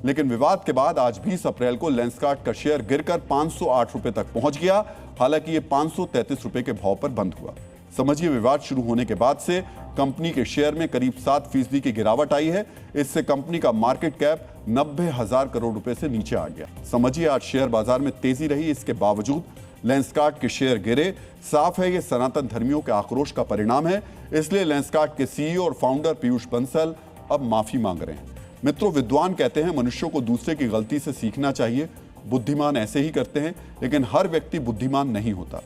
Speaker 1: लेकिन विवाद के बाद आज 20 अप्रैल को लेंसकार्ट का शेयर गिरकर 508 रुपए तक पहुंच गया। हालांकि यह 533 रुपए के भाव पर बंद हुआ। समझिए, विवाद शुरू होने के बाद से कंपनी के शेयर में करीब 7% की गिरावट आई है। इससे कंपनी का मार्केट कैप 90,000 करोड़ रुपए से नीचे आ गया। समझिए, आज शेयर बाजार में तेजी रही, इसके बावजूद लेंसकार्ट के शेयर गिरे। साफ है, यह सनातन धर्मियों के आक्रोश का परिणाम है। इसलिए लेंसकार्ट के सीईओ और फाउंडर पीयूष बंसल अब माफी मांग रहे हैं। मित्रों, विद्वान कहते हैं मनुष्यों को दूसरे की गलती से सीखना चाहिए। बुद्धिमान ऐसे ही करते हैं, लेकिन हर व्यक्ति बुद्धिमान नहीं होता।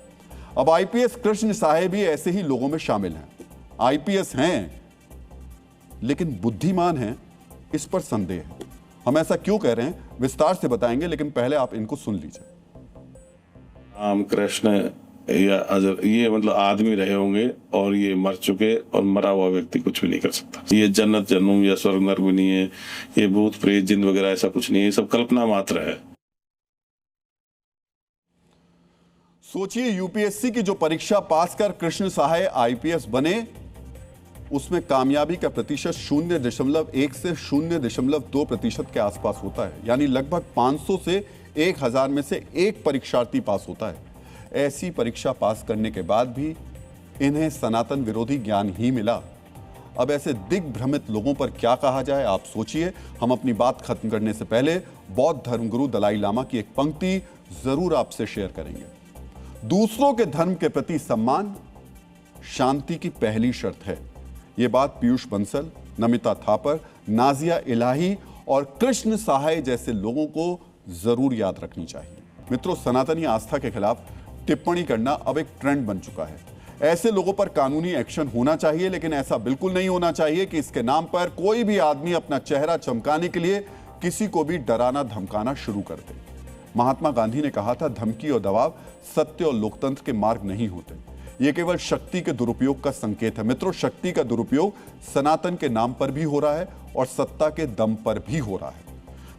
Speaker 1: अब आईपीएस कृष्ण साहे भी ऐसे ही लोगों में शामिल हैं। आईपीएस हैं लेकिन बुद्धिमान हैं, इस पर संदेह है। हम ऐसा क्यों कह रहे हैं विस्तार से बताएंगे, लेकिन पहले आप इनको सुन लीजिए।
Speaker 5: राम कृष्ण या अजर, ये मतलब आदमी रहे होंगे और ये मर चुके, और मरा हुआ व्यक्ति कुछ भी नहीं कर सकता। ये जन्नत जन्नम या स्वर्ग नर्क भी नहीं है, ये भूत प्रेत जिन वगैरह ऐसा कुछ नहीं है, ये सब कल्पना मात्र है।
Speaker 1: सोचिए, यूपीएससी की जो परीक्षा पास कर कृष्ण साहे आईपीएस बने, उसमें कामयाबी का प्रतिशत 0.1 से 0.2% के आसपास होता है। यानी लगभग 500 से 1000 में से एक परीक्षार्थी पास होता है। ऐसी परीक्षा पास करने के बाद भी इन्हें सनातन विरोधी ज्ञान ही मिला। अब ऐसे दिग्भ्रमित लोगों पर क्या कहा जाए, आप सोचिए। हम अपनी बात खत्म करने से पहले बौद्ध धर्मगुरु दलाई लामा की एक पंक्ति जरूर आपसे शेयर करेंगे। दूसरों के धर्म के प्रति सम्मान शांति की पहली शर्त है। यह बात पीयूष बंसल, नमिता थापर, नाजिया इलाही और कृष्ण साहे जैसे लोगों को जरूर याद रखनी चाहिए। मित्रों, सनातनी आस्था के खिलाफ टिप्पणी करना अब एक ट्रेंड बन चुका है। ऐसे लोगों पर कानूनी एक्शन होना चाहिए, लेकिन ऐसा बिल्कुल नहीं होना चाहिए कि इसके नाम पर कोई भी आदमी अपना चेहरा चमकाने के लिए किसी को भी डराना धमकाना शुरू कर दे। महात्मा गांधी ने कहा था, धमकी और दबाव सत्य और लोकतंत्र के मार्ग नहीं होते, ये केवल शक्ति के दुरुपयोग का संकेत है। मित्रों, शक्ति का दुरुपयोग सनातन के नाम पर भी हो रहा है और सत्ता के दम पर भी हो रहा है।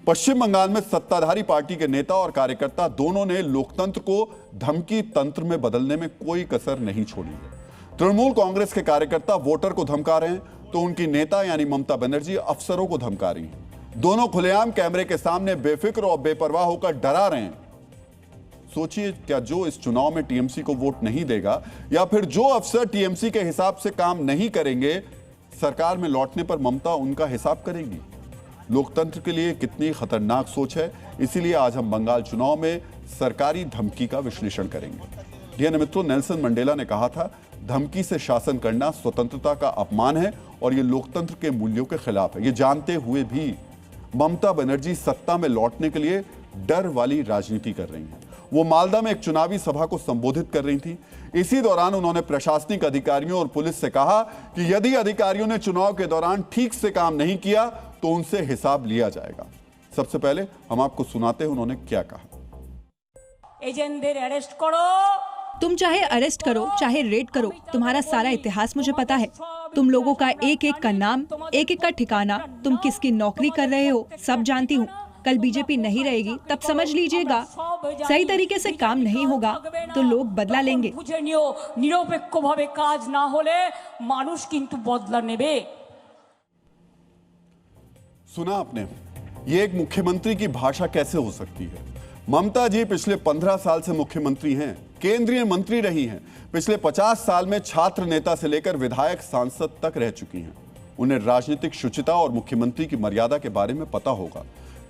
Speaker 1: पश्चिम बंगाल में सत्ताधारी पार्टी के नेता और कार्यकर्ता दोनों ने लोकतंत्र को धमकी तंत्र में बदलने में कोई कसर नहीं छोड़ी है। तृणमूल कांग्रेस के कार्यकर्ता वोटर को धमका रहे हैं, तो उनकी नेता यानी ममता बनर्जी अफसरों को धमका रही हैं। दोनों खुलेआम कैमरे के सामने बेफिक्र और बेपरवाह होकर डरा रहे हैं। सोचिए, क्या जो इस चुनाव में टीएमसी को वोट नहीं देगा या फिर जो अफसर टीएमसी के हिसाब से काम नहीं करेंगे, सरकार में लौटने पर ममता उनका हिसाब करेंगी? लोकतंत्र के लिए कितनी खतरनाक सोच है। इसीलिए आज हम बंगाल चुनाव में सरकारी धमकी का विश्लेषण करेंगे। मित्रों, नेल्सन मंडेला ने कहा था, धमकी से शासन करना स्वतंत्रता का अपमान है और यह लोकतंत्र के मूल्यों के खिलाफ है। ये जानते हुए भी ममता बनर्जी सत्ता में लौटने के लिए डर वाली राजनीति कर रही हैं। वो मालदा में एक चुनावी सभा को संबोधित कर रही थी। इसी दौरान उन्होंने प्रशासनिक अधिकारियों और पुलिस से कहा कि यदि अधिकारियों ने चुनाव के दौरान ठीक से काम नहीं किया तो उनसे हिसाब लिया जाएगा। सबसे पहले हम आपको सुनाते हैं उन्होंने क्या कहा।
Speaker 6: एजेंटদের अरेस्ट करो।
Speaker 7: तुम चाहे अरेस्ट करो, चाहे रेड करो, तुम्हारा सारा इतिहास मुझे पता है। तुम लोगों का एक एक का नाम, एक एक का ठिकाना, तुम किसकी नौकरी कर रहे हो, सब जानती हूँ। कल बीजेपी नहीं रहेगी तब समझ लीजिएगा, सही तरीके से काम नहीं होगा तो लोग बदला लेंगे।
Speaker 6: निरपेक्षভাবে কাজ না হলে মানুষ কিন্তু বদলা নেবে।
Speaker 1: सुना आपने, ये एक मुख्यमंत्री की भाषा कैसे हो सकती है। ममता जी पिछले 15 साल से मुख्यमंत्री हैं, केंद्रीय मंत्री रही हैं, पिछले 50 साल में छात्र नेता से लेकर विधायक सांसद तक रह चुकी हैं। उन्हें राजनीतिक शुचिता और मुख्यमंत्री की मर्यादा के बारे में पता होगा,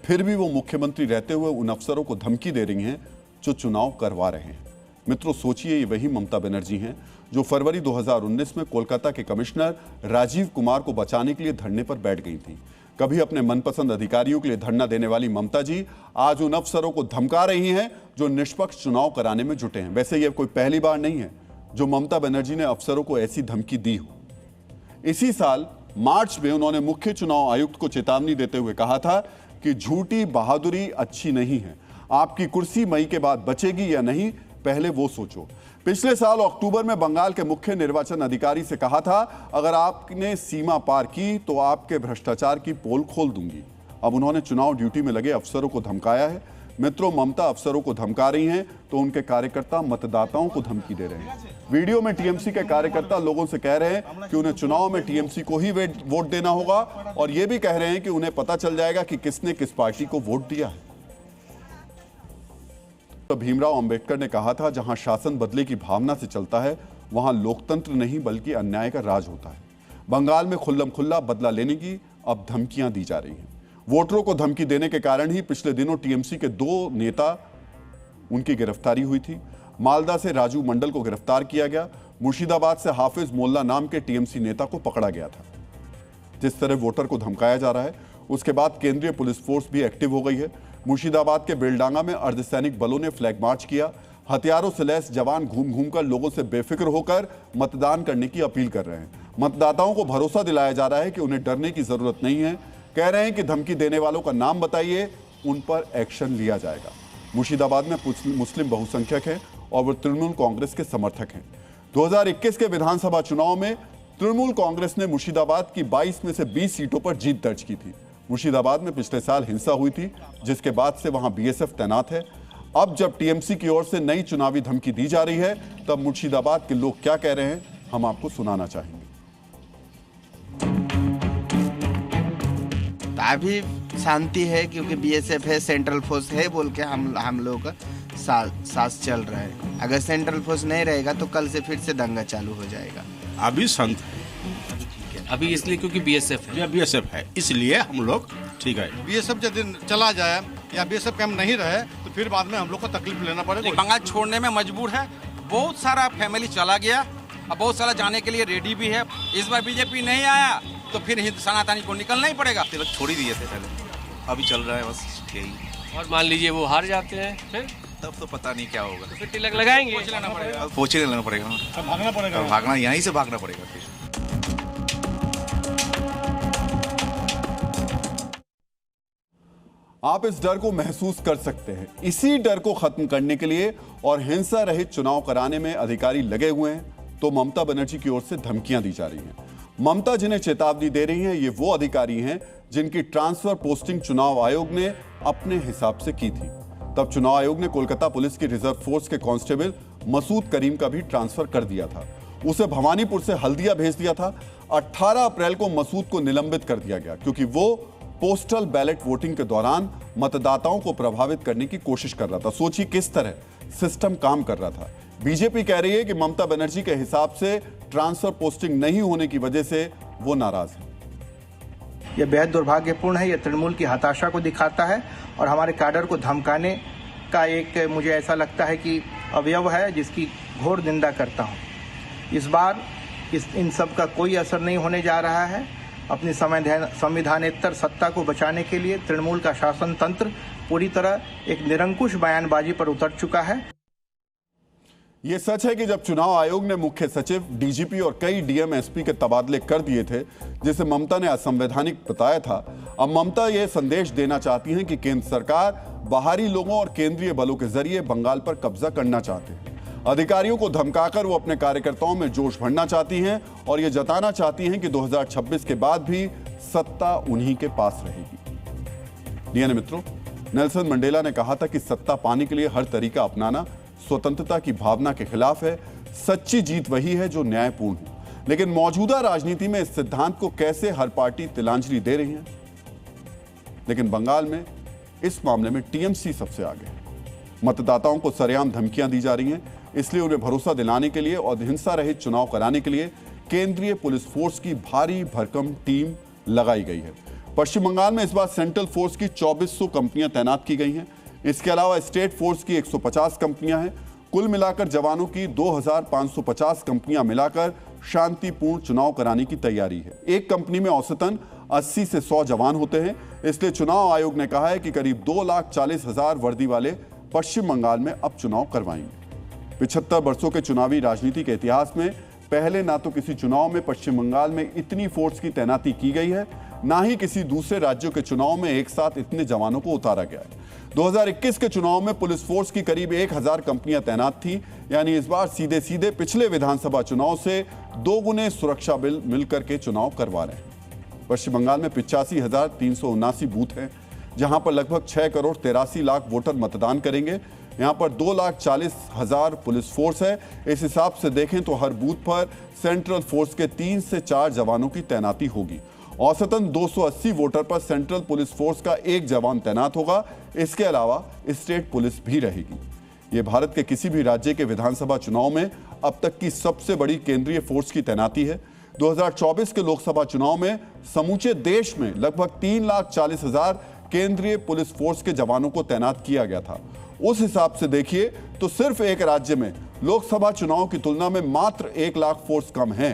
Speaker 1: फिर भी वो मुख्यमंत्री रहते हुए उन अफसरों को धमकी दे रही हैं जो चुनाव करवा रहे हैं। मित्रों, सोचिए, ये वही ममता बनर्जी हैं जो फरवरी 2019 में कोलकाता के कमिश्नर राजीव कुमार को बचाने के लिए धरने पर बैठ गई थी। कभी अपने मनपसंद अधिकारियों के लिए धरना देने वाली ममता जी आज उन अफसरों को धमका रही हैं जो निष्पक्ष चुनाव कराने में जुटे हैं। वैसे यह कोई पहली बार नहीं है जो ममता बनर्जी ने अफसरों को ऐसी धमकी दी हो। इसी साल मार्च में उन्होंने मुख्य चुनाव आयुक्त को चेतावनी देते हुए कहा था कि झूठी बहादुरी अच्छी नहीं है, आपकी कुर्सी मई के बाद बचेगी या नहीं, पहले वो सोचो। पिछले साल अक्टूबर में बंगाल के मुख्य निर्वाचन अधिकारी से कहा था, अगर आपने सीमा पार की तो आपके भ्रष्टाचार की पोल खोल दूंगी। अब उन्होंने चुनाव ड्यूटी में लगे अफसरों को धमकाया है। मित्रों, ममता अफसरों को धमका रही हैं तो उनके कार्यकर्ता मतदाताओं को धमकी दे रहे हैं। वीडियो में टीएमसी के कार्यकर्ता लोगों से कह रहे हैं कि उन्हें चुनाव में टीएमसी को ही वोट देना होगा और ये भी कह रहे हैं कि उन्हें पता चल जाएगा कि किसने किस पार्टी को वोट दिया है। तो भीमराव अंबेडकर ने कहा था, जहां शासन बदले की भावना से चलता है वहां लोकतंत्र नहीं बल्कि अन्याय का राज होता है। बंगाल में खुल्लम खुल्ला बदला लेने की अब धमकियां दी जा रही हैं। वोटरों को धमकी देने के कारण ही पिछले दिनों टीएमसी के 2 नेता उनकी गिरफ्तारी हुई थी। मालदा से राजू मंडल को गिरफ्तार किया गया। मुर्शिदाबाद से हाफिज मोल्ला नाम के टीएमसी नेता को पकड़ा गया था। जिस तरह वोटर को धमकाया जा रहा है उसके बाद केंद्रीय पुलिस फोर्स भी एक्टिव हो गई है। मुर्शिदाबाद के बेलडांगा में अर्धसैनिक बलों ने फ्लैग मार्च किया। हथियारों से लैस जवान घूम घूम कर लोगों से बेफिक्र होकर मतदान करने की अपील कर रहे हैं। मतदाताओं को भरोसा दिलाया जा रहा है कि उन्हें डरने की जरूरत नहीं है। कह रहे हैं कि धमकी देने वालों का नाम बताइए, उन पर एक्शन लिया जाएगा। मुर्शिदाबाद में मुस्लिम बहुसंख्यक हैं और वो तृणमूल कांग्रेस के समर्थक हैं। 2021 के विधानसभा चुनाव में तृणमूल कांग्रेस ने मुर्शिदाबाद की 22 में से 20 सीटों पर जीत दर्ज की थी। मुर्शिदाबाद में पिछले साल हिंसा हुई थी, जिसके बाद से वहां बीएसएफ तैनात है। अब जब टीएमसी की ओर से नई चुनावी धमकी दी जा रही है, तब मुर्शिदाबाद के लोग क्या कह रहे हैं, हम आपको सुनाना चाहेंगे।
Speaker 8: अभी शांति है क्योंकि बीएसएफ है, सेंट्रल फोर्स है बोल के हम लोग का साथ चल रहा है। अगर सेंट्रल फोर्स नहीं रहेगा तो कल से फिर से दंगा चालू हो जाएगा।
Speaker 9: अभी संत है,
Speaker 10: अभी इसलिए क्योंकि
Speaker 9: बीएसएफ है इसलिए हम लोग ठीक है।
Speaker 11: बीएसएफ यदि चला जाए या बीएसएफ कैंप नहीं रहे तो फिर बाद में हम लोग को तकलीफ लेना पड़ेगा।
Speaker 10: बंगाल छोड़ने में मजबूर है, बहुत सारा फैमिली चला गया, अब बहुत सारा जाने के लिए रेडी भी है। इस बार बीजेपी नहीं आया तो फिर सनातनी को निकलना ही पड़ेगा।
Speaker 12: तिलक छोड़ ही दिए थे पहले, अभी चल रहा है बस यही।
Speaker 10: और मान लीजिए वो हार जाते हैं फिर
Speaker 12: तब तो पता नहीं क्या होगा।
Speaker 10: तो फिर तिलक लगाएंगे,
Speaker 12: पोछे लेना पड़ेगा, भागना यहीं से भागना पड़ेगा फिर।
Speaker 1: आप इस डर को महसूस कर सकते हैं। इसी डर को खत्म करने के लिए और हिंसा रहित चुनाव कराने में अधिकारी लगे हुए हैं, तो ममता बनर्जी की ओर से धमकियां दी जा रही हैं। ममता जिन्हें चेतावनी दे रही हैं, ये वो अधिकारी हैं जिनकी ट्रांसफर पोस्टिंग चुनाव आयोग ने अपने हिसाब से की थी। तब चुनाव आयोग ने कोलकाता पुलिस की रिजर्व फोर्स के कांस्टेबल मसूद करीम का भी ट्रांसफर कर दिया था। उसे भवानीपुर से हल्दिया भेज दिया था। 18 अप्रैल को मसूद को निलंबित कर दिया गया क्योंकि वो पोस्टल बैलेट वोटिंग के दौरान मतदाताओं को प्रभावित करने की कोशिश कर रहा था। सोचिए किस तरह सिस्टम काम कर रहा था। बीजेपी कह रही है कि ममता बनर्जी के हिसाब से ट्रांसफर पोस्टिंग नहीं होने की वजह से वो नाराज है।
Speaker 13: यह बेहद दुर्भाग्यपूर्ण है। यह तृणमूल की हताशा को दिखाता है और हमारे कैडर को धमकाने का एक मुझे ऐसा लगता है कि अवयव है, जिसकी घोर निंदा करता हूं। इस बार इन सब का कोई असर नहीं होने जा रहा है। अपनी संविधानेतर सत्ता को बचाने के लिए तृणमूल का शासन तंत्र पूरी तरह एक निरंकुश बयानबाजी पर उतर चुका है।
Speaker 1: यह सच है कि जब चुनाव आयोग ने मुख्य सचिव, डीजीपी और कई डीएम एसपी के तबादले कर दिए थे, जिसे ममता ने असंवैधानिक बताया था, अब ममता यह संदेश देना चाहती हैं कि केंद्र सरकार बाहरी लोगों और केंद्रीय बलों के जरिए बंगाल पर कब्जा करना चाहते हैं। अधिकारियों को धमकाकर वो अपने कार्यकर्ताओं में जोश भरना चाहती हैं और ये जताना चाहती हैं कि 2026 के बाद भी सत्ता उन्हीं के पास रहेगी। डीएनए मित्रों, नेल्सन मंडेला ने कहा था कि सत्ता पाने के लिए हर तरीका अपनाना स्वतंत्रता की भावना के खिलाफ है। सच्ची जीत वही है जो न्यायपूर्ण हो। लेकिन मौजूदा राजनीति में इस सिद्धांत को कैसे हर पार्टी तिलांजलि दे रही है। लेकिन बंगाल में इस मामले में टीएमसी सबसे आगे है। मतदाताओं को सरेआम धमकियां दी जा रही हैं, इसलिए उन्हें भरोसा दिलाने के लिए और हिंसा रहित चुनाव कराने के लिए केंद्रीय पुलिस फोर्स की भारी भरकम टीम लगाई गई है। पश्चिम बंगाल में इस बार सेंट्रल फोर्स की 2400 कंपनियां तैनात की गई हैं। इसके अलावा स्टेट फोर्स की 150 कंपनियां हैं। कुल मिलाकर जवानों की 2550 कंपनियां मिलाकर शांतिपूर्ण चुनाव कराने की तैयारी है। एक कंपनी में औसतन 80 से 100 जवान होते हैं। इसलिए चुनाव आयोग ने कहा है कि करीब 2,40,000 वर्दी वाले पश्चिम बंगाल में अब चुनाव करवाएंगे। 75 वर्षों के चुनावी राजनीति के इतिहास में पहले ना तो किसी चुनाव में पश्चिम बंगाल में इतनी फोर्स की तैनाती की गई है, ना ही किसी दूसरे राज्यों के चुनाव में एक साथ इतने जवानों को उतारा गया है। 2021 के चुनाव में पुलिस फोर्स की करीब 1000 कंपनियां तैनात थी। यानी इस बार सीधे सीधे पिछले विधानसभा चुनाव से 2 गुने सुरक्षा बल मिलकर के चुनाव करवा रहे हैं। पश्चिम बंगाल में 85,379 बूथ हैं, जहां पर लगभग 6 करोड़ 83 लाख वोटर मतदान करेंगे। यहां पर 2,40,000 पुलिस फोर्स है। इस हिसाब से देखें तो हर बूथ पर सेंट्रल फोर्स के 3 से 4 जवानों की तैनाती होगी। औसतन 280 वोटर पर सेंट्रल पुलिस फोर्स का 1 जवान तैनात होगा। इसके अलावा स्टेट पुलिस भी रहेगी। ये भारत के किसी भी राज्य के विधानसभा चुनाव में अब तक की सबसे बड़ी केंद्रीय फोर्स की तैनाती है। 2024 के लोकसभा चुनाव में समूचे देश में लगभग 3,40,000 केंद्रीय पुलिस फोर्स के जवानों को तैनात किया गया था। उस हिसाब से देखिए तो सिर्फ एक राज्य में लोकसभा चुनाव की तुलना में मात्र 1 लाख फोर्स कम है।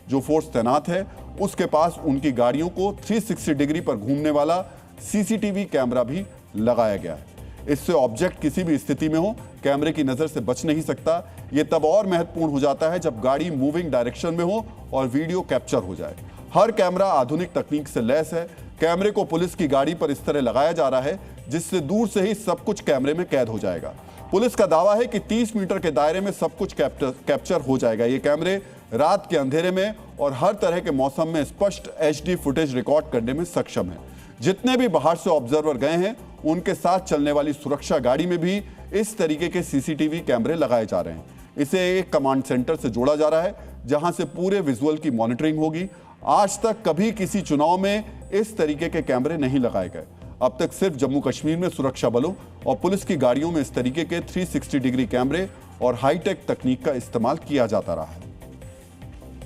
Speaker 1: जो फोर्स तैनात है उसके पास उनकी गाड़ियों को 360 डिग्री पर घूमने वाला सीसीटीवी कैमरा भी लगाया गया है। इससे ऑब्जेक्ट किसी भी स्थिति में हो कैमरे की नजर से बच नहीं सकता। यह तब और महत्वपूर्ण हो जाता है जब गाड़ी मूविंग डायरेक्शन में हो और वीडियो कैप्चर हो जाए। हर कैमरा आधुनिक तकनीक से लैस है। कैमरे को पुलिस की गाड़ी पर इस तरह लगाया जा रहा है जिससे दूर से ही सब कुछ कैमरे में कैद हो जाएगा। पुलिस का दावा है कि 30 मीटर के दायरे में सब कुछ कैप्चर हो जाएगा। ये कैमरे रात के अंधेरे में और हर तरह के मौसम में स्पष्ट HD फुटेज रिकॉर्ड करने में सक्षम है। जितने भी बाहर से ऑब्जर्वर गए हैं उनके साथ चलने वाली सुरक्षा गाड़ी में भी इस तरीके के सीसीटीवी कैमरे लगाए जा रहे हैं। इसे एक कमांड सेंटर से जोड़ा जा रहा है जहां से पूरे विजुअल की मॉनिटरिंग होगी। आज तक कभी किसी चुनाव में इस तरीके के कैमरे नहीं लगाए गए। अब तक सिर्फ जम्मू कश्मीर में सुरक्षा बलों और पुलिस की गाड़ियों में इस तरीके के 360 डिग्री कैमरे और हाईटेक तकनीक का इस्तेमाल किया जाता रहा है।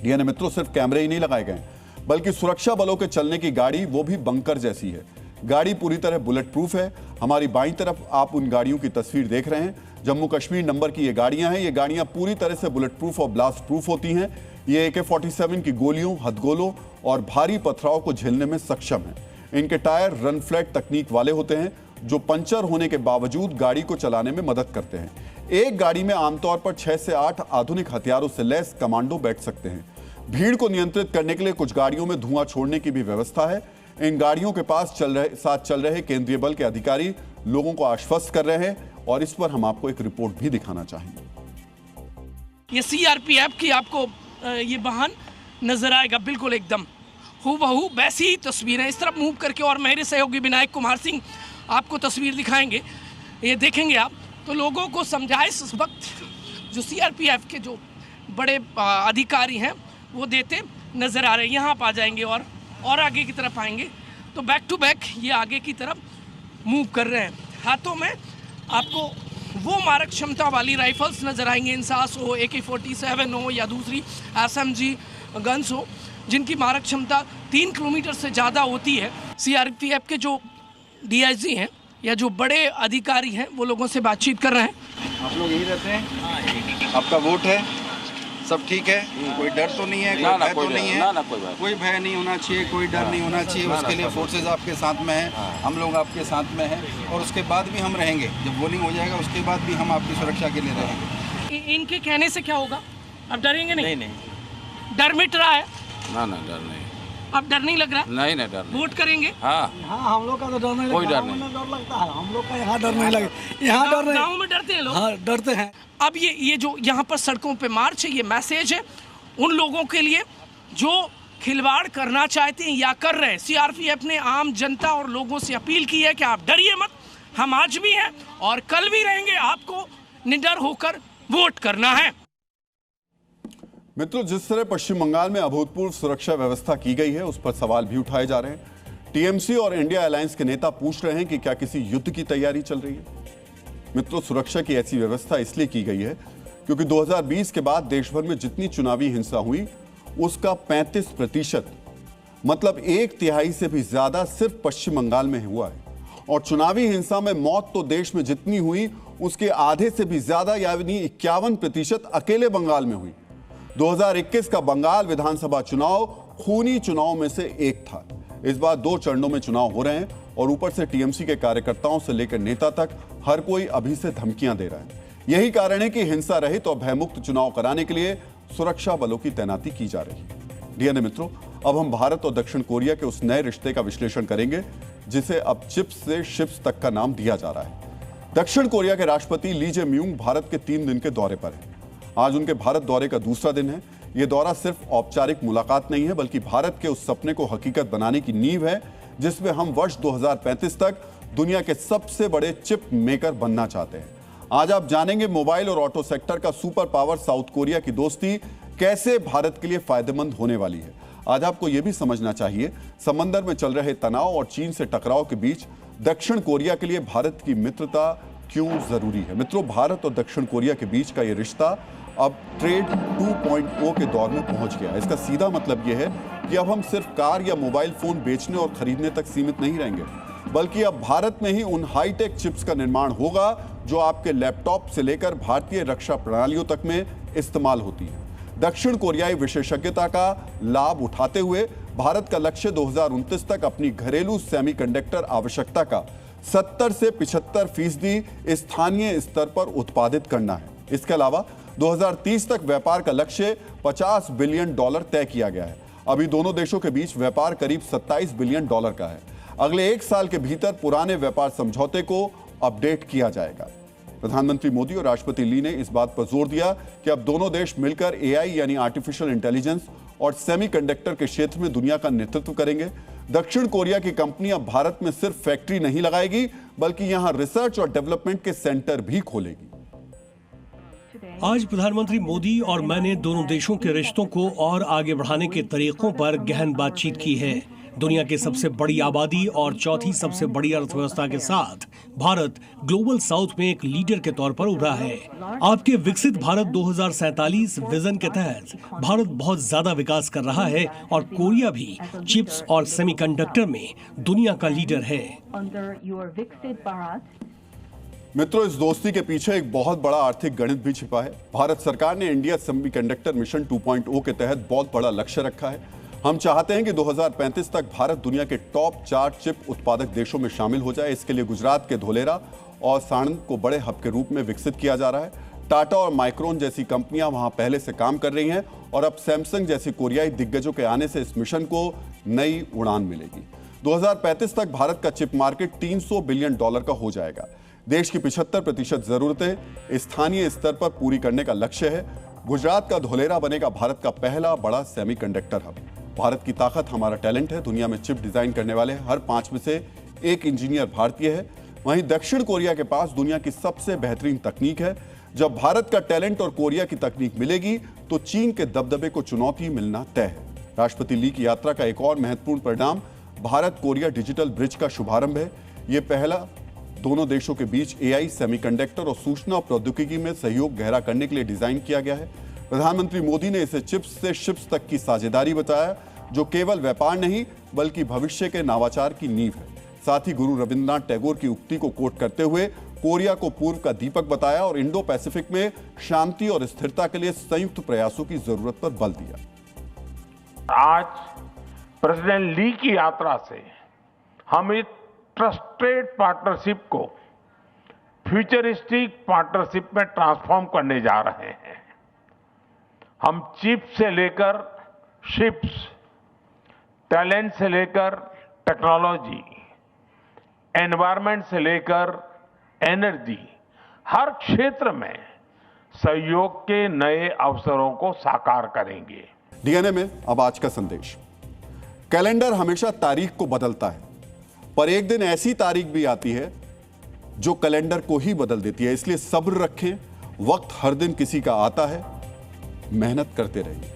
Speaker 1: यानी मित्रों, सिर्फ कैमरे ही नहीं लगाए गए बल्कि सुरक्षा बलों के चलने की गाड़ी वो भी बंकर जैसी है। गाड़ी पूरी तरह बुलेट प्रूफ है। हमारी बाईं तरफ आप उन गाड़ियों की तस्वीर देख रहे हैं। जम्मू कश्मीर नंबर की ये गाड़ियां हैं। ये गाड़ियां पूरी तरह से बुलेट प्रूफ और ब्लास्ट प्रूफ होती हैं। ये AK-47 की गोलियों, हथगोलों और भारी पथराव को झेलने में सक्षम है। इनके टायर रन फ्लैट तकनीक वाले होते हैं जो पंचर होने के बावजूद गाड़ी को चलाने में मदद करते हैं। एक गाड़ी में आमतौर पर 6 से 8 आधुनिक हथियारों से लैस कमांडो बैठ सकते हैं। भीड़ को नियंत्रित करने के लिए कुछ गाड़ियों में धुआं छोड़ने की भी व्यवस्था है। इन गाड़ियों के पास साथ चल रहे केंद्रीय बल के अधिकारी लोगों को आश्वस्त कर रहे हैं और इस पर हम आपको एक रिपोर्ट भी दिखाना चाहेंगे।
Speaker 14: ये CRPF की आपको ये वाहन नजर आएगा, बिल्कुल एकदम हूबहू वैसी ही तस्वीर है। इस तरफ मूव करके और मेरे सहयोगी विनायक कुमार सिंह आपको तस्वीर दिखाएंगे। ये देखेंगे आप तो लोगों को समझाइश इस वक्त जो CRPF के जो बड़े अधिकारी हैं वो देते नज़र आ रहे हैं। यहाँ आप आ जाएंगे और आगे की तरफ आएंगे तो बैक टू बैक ये आगे की तरफ मूव कर रहे हैं। हाथों में आपको वो मारक क्षमता वाली राइफल्स नज़र आएंगे, इंसास हो, AK-47 हो या दूसरी SMG गन्स हो, जिनकी मारक क्षमता 3 किलोमीटर से ज़्यादा होती है। CRPF के जो DIG हैं या जो बड़े अधिकारी हैं वो लोगों से बातचीत कर रहे हैं।
Speaker 15: आप लोग यहीं रहते हैं? आपका वोट है? सब ठीक है? कोई डर तो नहीं है? कोई भय तो नहीं है? कोई भय नहीं होना चाहिए, कोई डर नहीं होना चाहिए। उसके लिए फोर्सेज आपके साथ में हैं, हम लोग आपके साथ में हैं और उसके बाद भी हम रहेंगे। जब वोटिंग हो जाएगा उसके बाद भी हम आपकी सुरक्षा के लिए रहेंगे।
Speaker 14: इनके कहने से क्या होगा? अब डरेंगे नहीं? नहीं। डर मिट रहा है?
Speaker 16: ना डर नहीं।
Speaker 14: अब डर नहीं लग रहा?
Speaker 16: नहीं डर नहीं।
Speaker 14: वोट करेंगे?
Speaker 16: हाँ
Speaker 17: हम लोग का तो डर नहीं,
Speaker 16: कोई डर नहीं।
Speaker 17: डर लगता है हम लोग का, यहाँ डर नहीं लगे। यहाँ डर नहीं।
Speaker 14: गाँव में डरते हैं लोग?
Speaker 17: हाँ डरते हैं।
Speaker 14: अब ये जो यहाँ पर सड़कों पे मार्च है, ये मैसेज है उन लोगों के लिए जो खिलवाड़ करना चाहते हैं या कर रहे हैं। CRPF ने आम जनता और लोगों से अपील की है कि आप डरिए मत, हम आज भी हैं और कल भी रहेंगे। आपको निडर होकर वोट करना है।
Speaker 1: मित्रों, जिस तरह पश्चिम बंगाल में अभूतपूर्व सुरक्षा व्यवस्था की गई है उस पर सवाल भी उठाए जा रहे हैं। TMC और इंडिया अलायंस के नेता पूछ रहे हैं कि क्या किसी युद्ध की तैयारी चल रही है। मित्रों, सुरक्षा की ऐसी व्यवस्था इसलिए की गई है क्योंकि 2020 के बाद देश भर में जितनी चुनावी हिंसा हुई उसका 35% मतलब 1/3 से भी ज्यादा सिर्फ पश्चिम बंगाल में हुआ है। और चुनावी हिंसा में मौत तो देश में जितनी हुई उसके आधे से भी ज्यादा यानी 51% अकेले बंगाल में हुई। 2021 का बंगाल विधानसभा चुनाव खूनी चुनाव में से एक था। इस बार 2 चरणों में चुनाव हो रहे हैं और ऊपर से TMC के कार्यकर्ताओं से लेकर नेता तक हर कोई अभी से धमकियां दे रहा है। यही कारण है कि हिंसा रहित और भयमुक्त चुनाव कराने के लिए सुरक्षा बलों की तैनाती की जा रही है। DNA मित्रों, अब हम भारत और दक्षिण कोरिया के उस नए रिश्ते का विश्लेषण करेंगे जिसे अब चिप्स से शिप्स तक का नाम दिया जा रहा है। दक्षिण कोरिया के राष्ट्रपति ली जे म्यूंग भारत के 3 दिन के दौरे पर हैं। आज उनके भारत दौरे का दूसरा दिन है। यह दौरा सिर्फ औपचारिक मुलाकात नहीं है बल्कि भारत के उस सपने को हकीकत बनाने की नींव है जिसमें हम वर्ष 2035 तक दुनिया के सबसे बड़े चिप मेकर बनना चाहते हैं। आज आप जानेंगे मोबाइल और ऑटो सेक्टर का सुपर पावर साउथ कोरिया की दोस्ती कैसे भारत के लिए फायदेमंद होने वाली है। आज आपको यह भी समझना चाहिए समंदर में चल रहे तनाव और चीन से टकराव के बीच दक्षिण कोरिया के लिए भारत की मित्रता क्यों जरूरी है। मित्रों, भारत और दक्षिण कोरिया के बीच का यह रिश्ता अब ट्रेड 2.0 के दौर में पहुंच गया। इसका सीधा मतलब यह है कि अब हम सिर्फ कार या मोबाइल फोन बेचने और खरीदने तक सीमित नहीं रहेंगे बल्कि अब भारत में ही उन हाईटेक चिप्स का निर्माण होगा जो आपके लैपटॉप से लेकर भारतीय रक्षा प्रणालियों तक में इस्तेमाल होती है। दक्षिण कोरियाई विशेषज्ञता का लाभ उठाते हुए भारत का लक्ष्य 2029 तक अपनी घरेलू सेमीकंडक्टर आवश्यकता का 70 से 75% स्थानीय स्तर पर उत्पादित करना है। इसके अलावा 2030 तक व्यापार का लक्ष्य $50 बिलियन तय किया गया है। अभी दोनों देशों के बीच व्यापार करीब $27 बिलियन का है। अगले 1 साल के भीतर पुराने व्यापार समझौते को अपडेट किया जाएगा। प्रधानमंत्री मोदी और राष्ट्रपति ली ने इस बात पर जोर दिया कि अब दोनों देश मिलकर एआई यानी आर्टिफिशियल इंटेलिजेंस और सेमीकंडक्टर के क्षेत्र में दुनिया का नेतृत्व करेंगे। दक्षिण कोरिया की कंपनी अब भारत में सिर्फ फैक्ट्री नहीं लगाएगी, बल्कि यहां रिसर्च और डेवलपमेंट के सेंटर भी खोलेगी।
Speaker 16: आज प्रधानमंत्री मोदी और मैंने दोनों देशों के रिश्तों को और आगे बढ़ाने के तरीकों पर गहन बातचीत की है। दुनिया की सबसे बड़ी आबादी और चौथी सबसे बड़ी अर्थव्यवस्था के साथ भारत ग्लोबल साउथ में एक लीडर के तौर पर उभरा है। आपके विकसित भारत 2047 विजन के तहत भारत बहुत ज्यादा विकास कर रहा है और कोरिया भी चिप्स और सेमीकंडक्टर में दुनिया का लीडर है।
Speaker 1: मित्रों, इस दोस्ती के पीछे एक बहुत बड़ा आर्थिक गणित भी छिपा है। भारत सरकार ने इंडिया सेमीकंडक्टर मिशन 2.0 के तहत बहुत बड़ा लक्ष्य रखा है। हम चाहते हैं कि 2035 तक भारत दुनिया के टॉप 4 चिप उत्पादक देशों में शामिल हो जाए। इसके लिए गुजरात के धोलेरा और साणंद को बड़े हब के रूप में विकसित किया जा रहा है। टाटा और माइक्रोन जैसी कंपनियां वहां पहले से काम कर रही हैं और अब सैमसंग जैसी कोरियाई दिग्गजों के आने से इस मिशन को नई उड़ान मिलेगी। 2035 तक भारत का चिप मार्केट $300 बिलियन का हो जाएगा। देश की 75% जरूरतें स्थानीय स्तर पर पूरी करने का लक्ष्य है। गुजरात का धोलेरा बनेगा भारत का पहला बड़ा सेमीकंडक्टर हब। भारत की ताकत हमारा टैलेंट है। दुनिया में चिप डिजाइन करने वाले हर 5 में से 1 इंजीनियर भारतीय है। वहीं दक्षिण कोरिया के पास दुनिया की सबसे बेहतरीन तकनीक है। जब भारत का टैलेंट और कोरिया की तकनीक मिलेगी तो चीन के दबदबे को चुनौती मिलना तय है। राष्ट्रपति ली की यात्रा का एक और महत्वपूर्ण परिणाम भारत कोरिया डिजिटल ब्रिज का शुभारंभ है। यह पहला दोनों देशों के बीच एआई, सेमीकंडक्टर और सूचना प्रौद्योगिकी में सहयोग गहरा करने के लिए डिजाइन किया गया है। प्रधानमंत्री मोदी ने इसे चिप्स से शिप्स तक की साझेदारी बताया, जो केवल व्यापार नहीं बल्कि भविष्य के नवाचार की नींव है। साथ ही गुरु रविंद्रनाथ टैगोर की उक्ति को कोट करते हुए कोरिया को पूर्व का दीपक बताया और इंडो पैसिफिक में शांति और स्थिरता के लिए संयुक्त प्रयासों की जरूरत पर बल दिया।
Speaker 18: आज प्रेसिडेंट ली की यात्रा से हम इस ट्रस्टेड पार्टनरशिप को फ्यूचरिस्टिक पार्टनरशिप में ट्रांसफॉर्म करने जा रहे हैं। हम चिप से लेकर शिप्स, टैलेंट से लेकर टेक्नोलॉजी, एनवायरनमेंट से लेकर एनर्जी, हर क्षेत्र में सहयोग के नए अवसरों को साकार करेंगे।
Speaker 1: डीएनए में अब आज का संदेश। कैलेंडर हमेशा तारीख को बदलता है, पर एक दिन ऐसी तारीख भी आती है जो कैलेंडर को ही बदल देती है। इसलिए सब्र रखें, वक्त हर दिन किसी का आता है। मेहनत करते रहिए।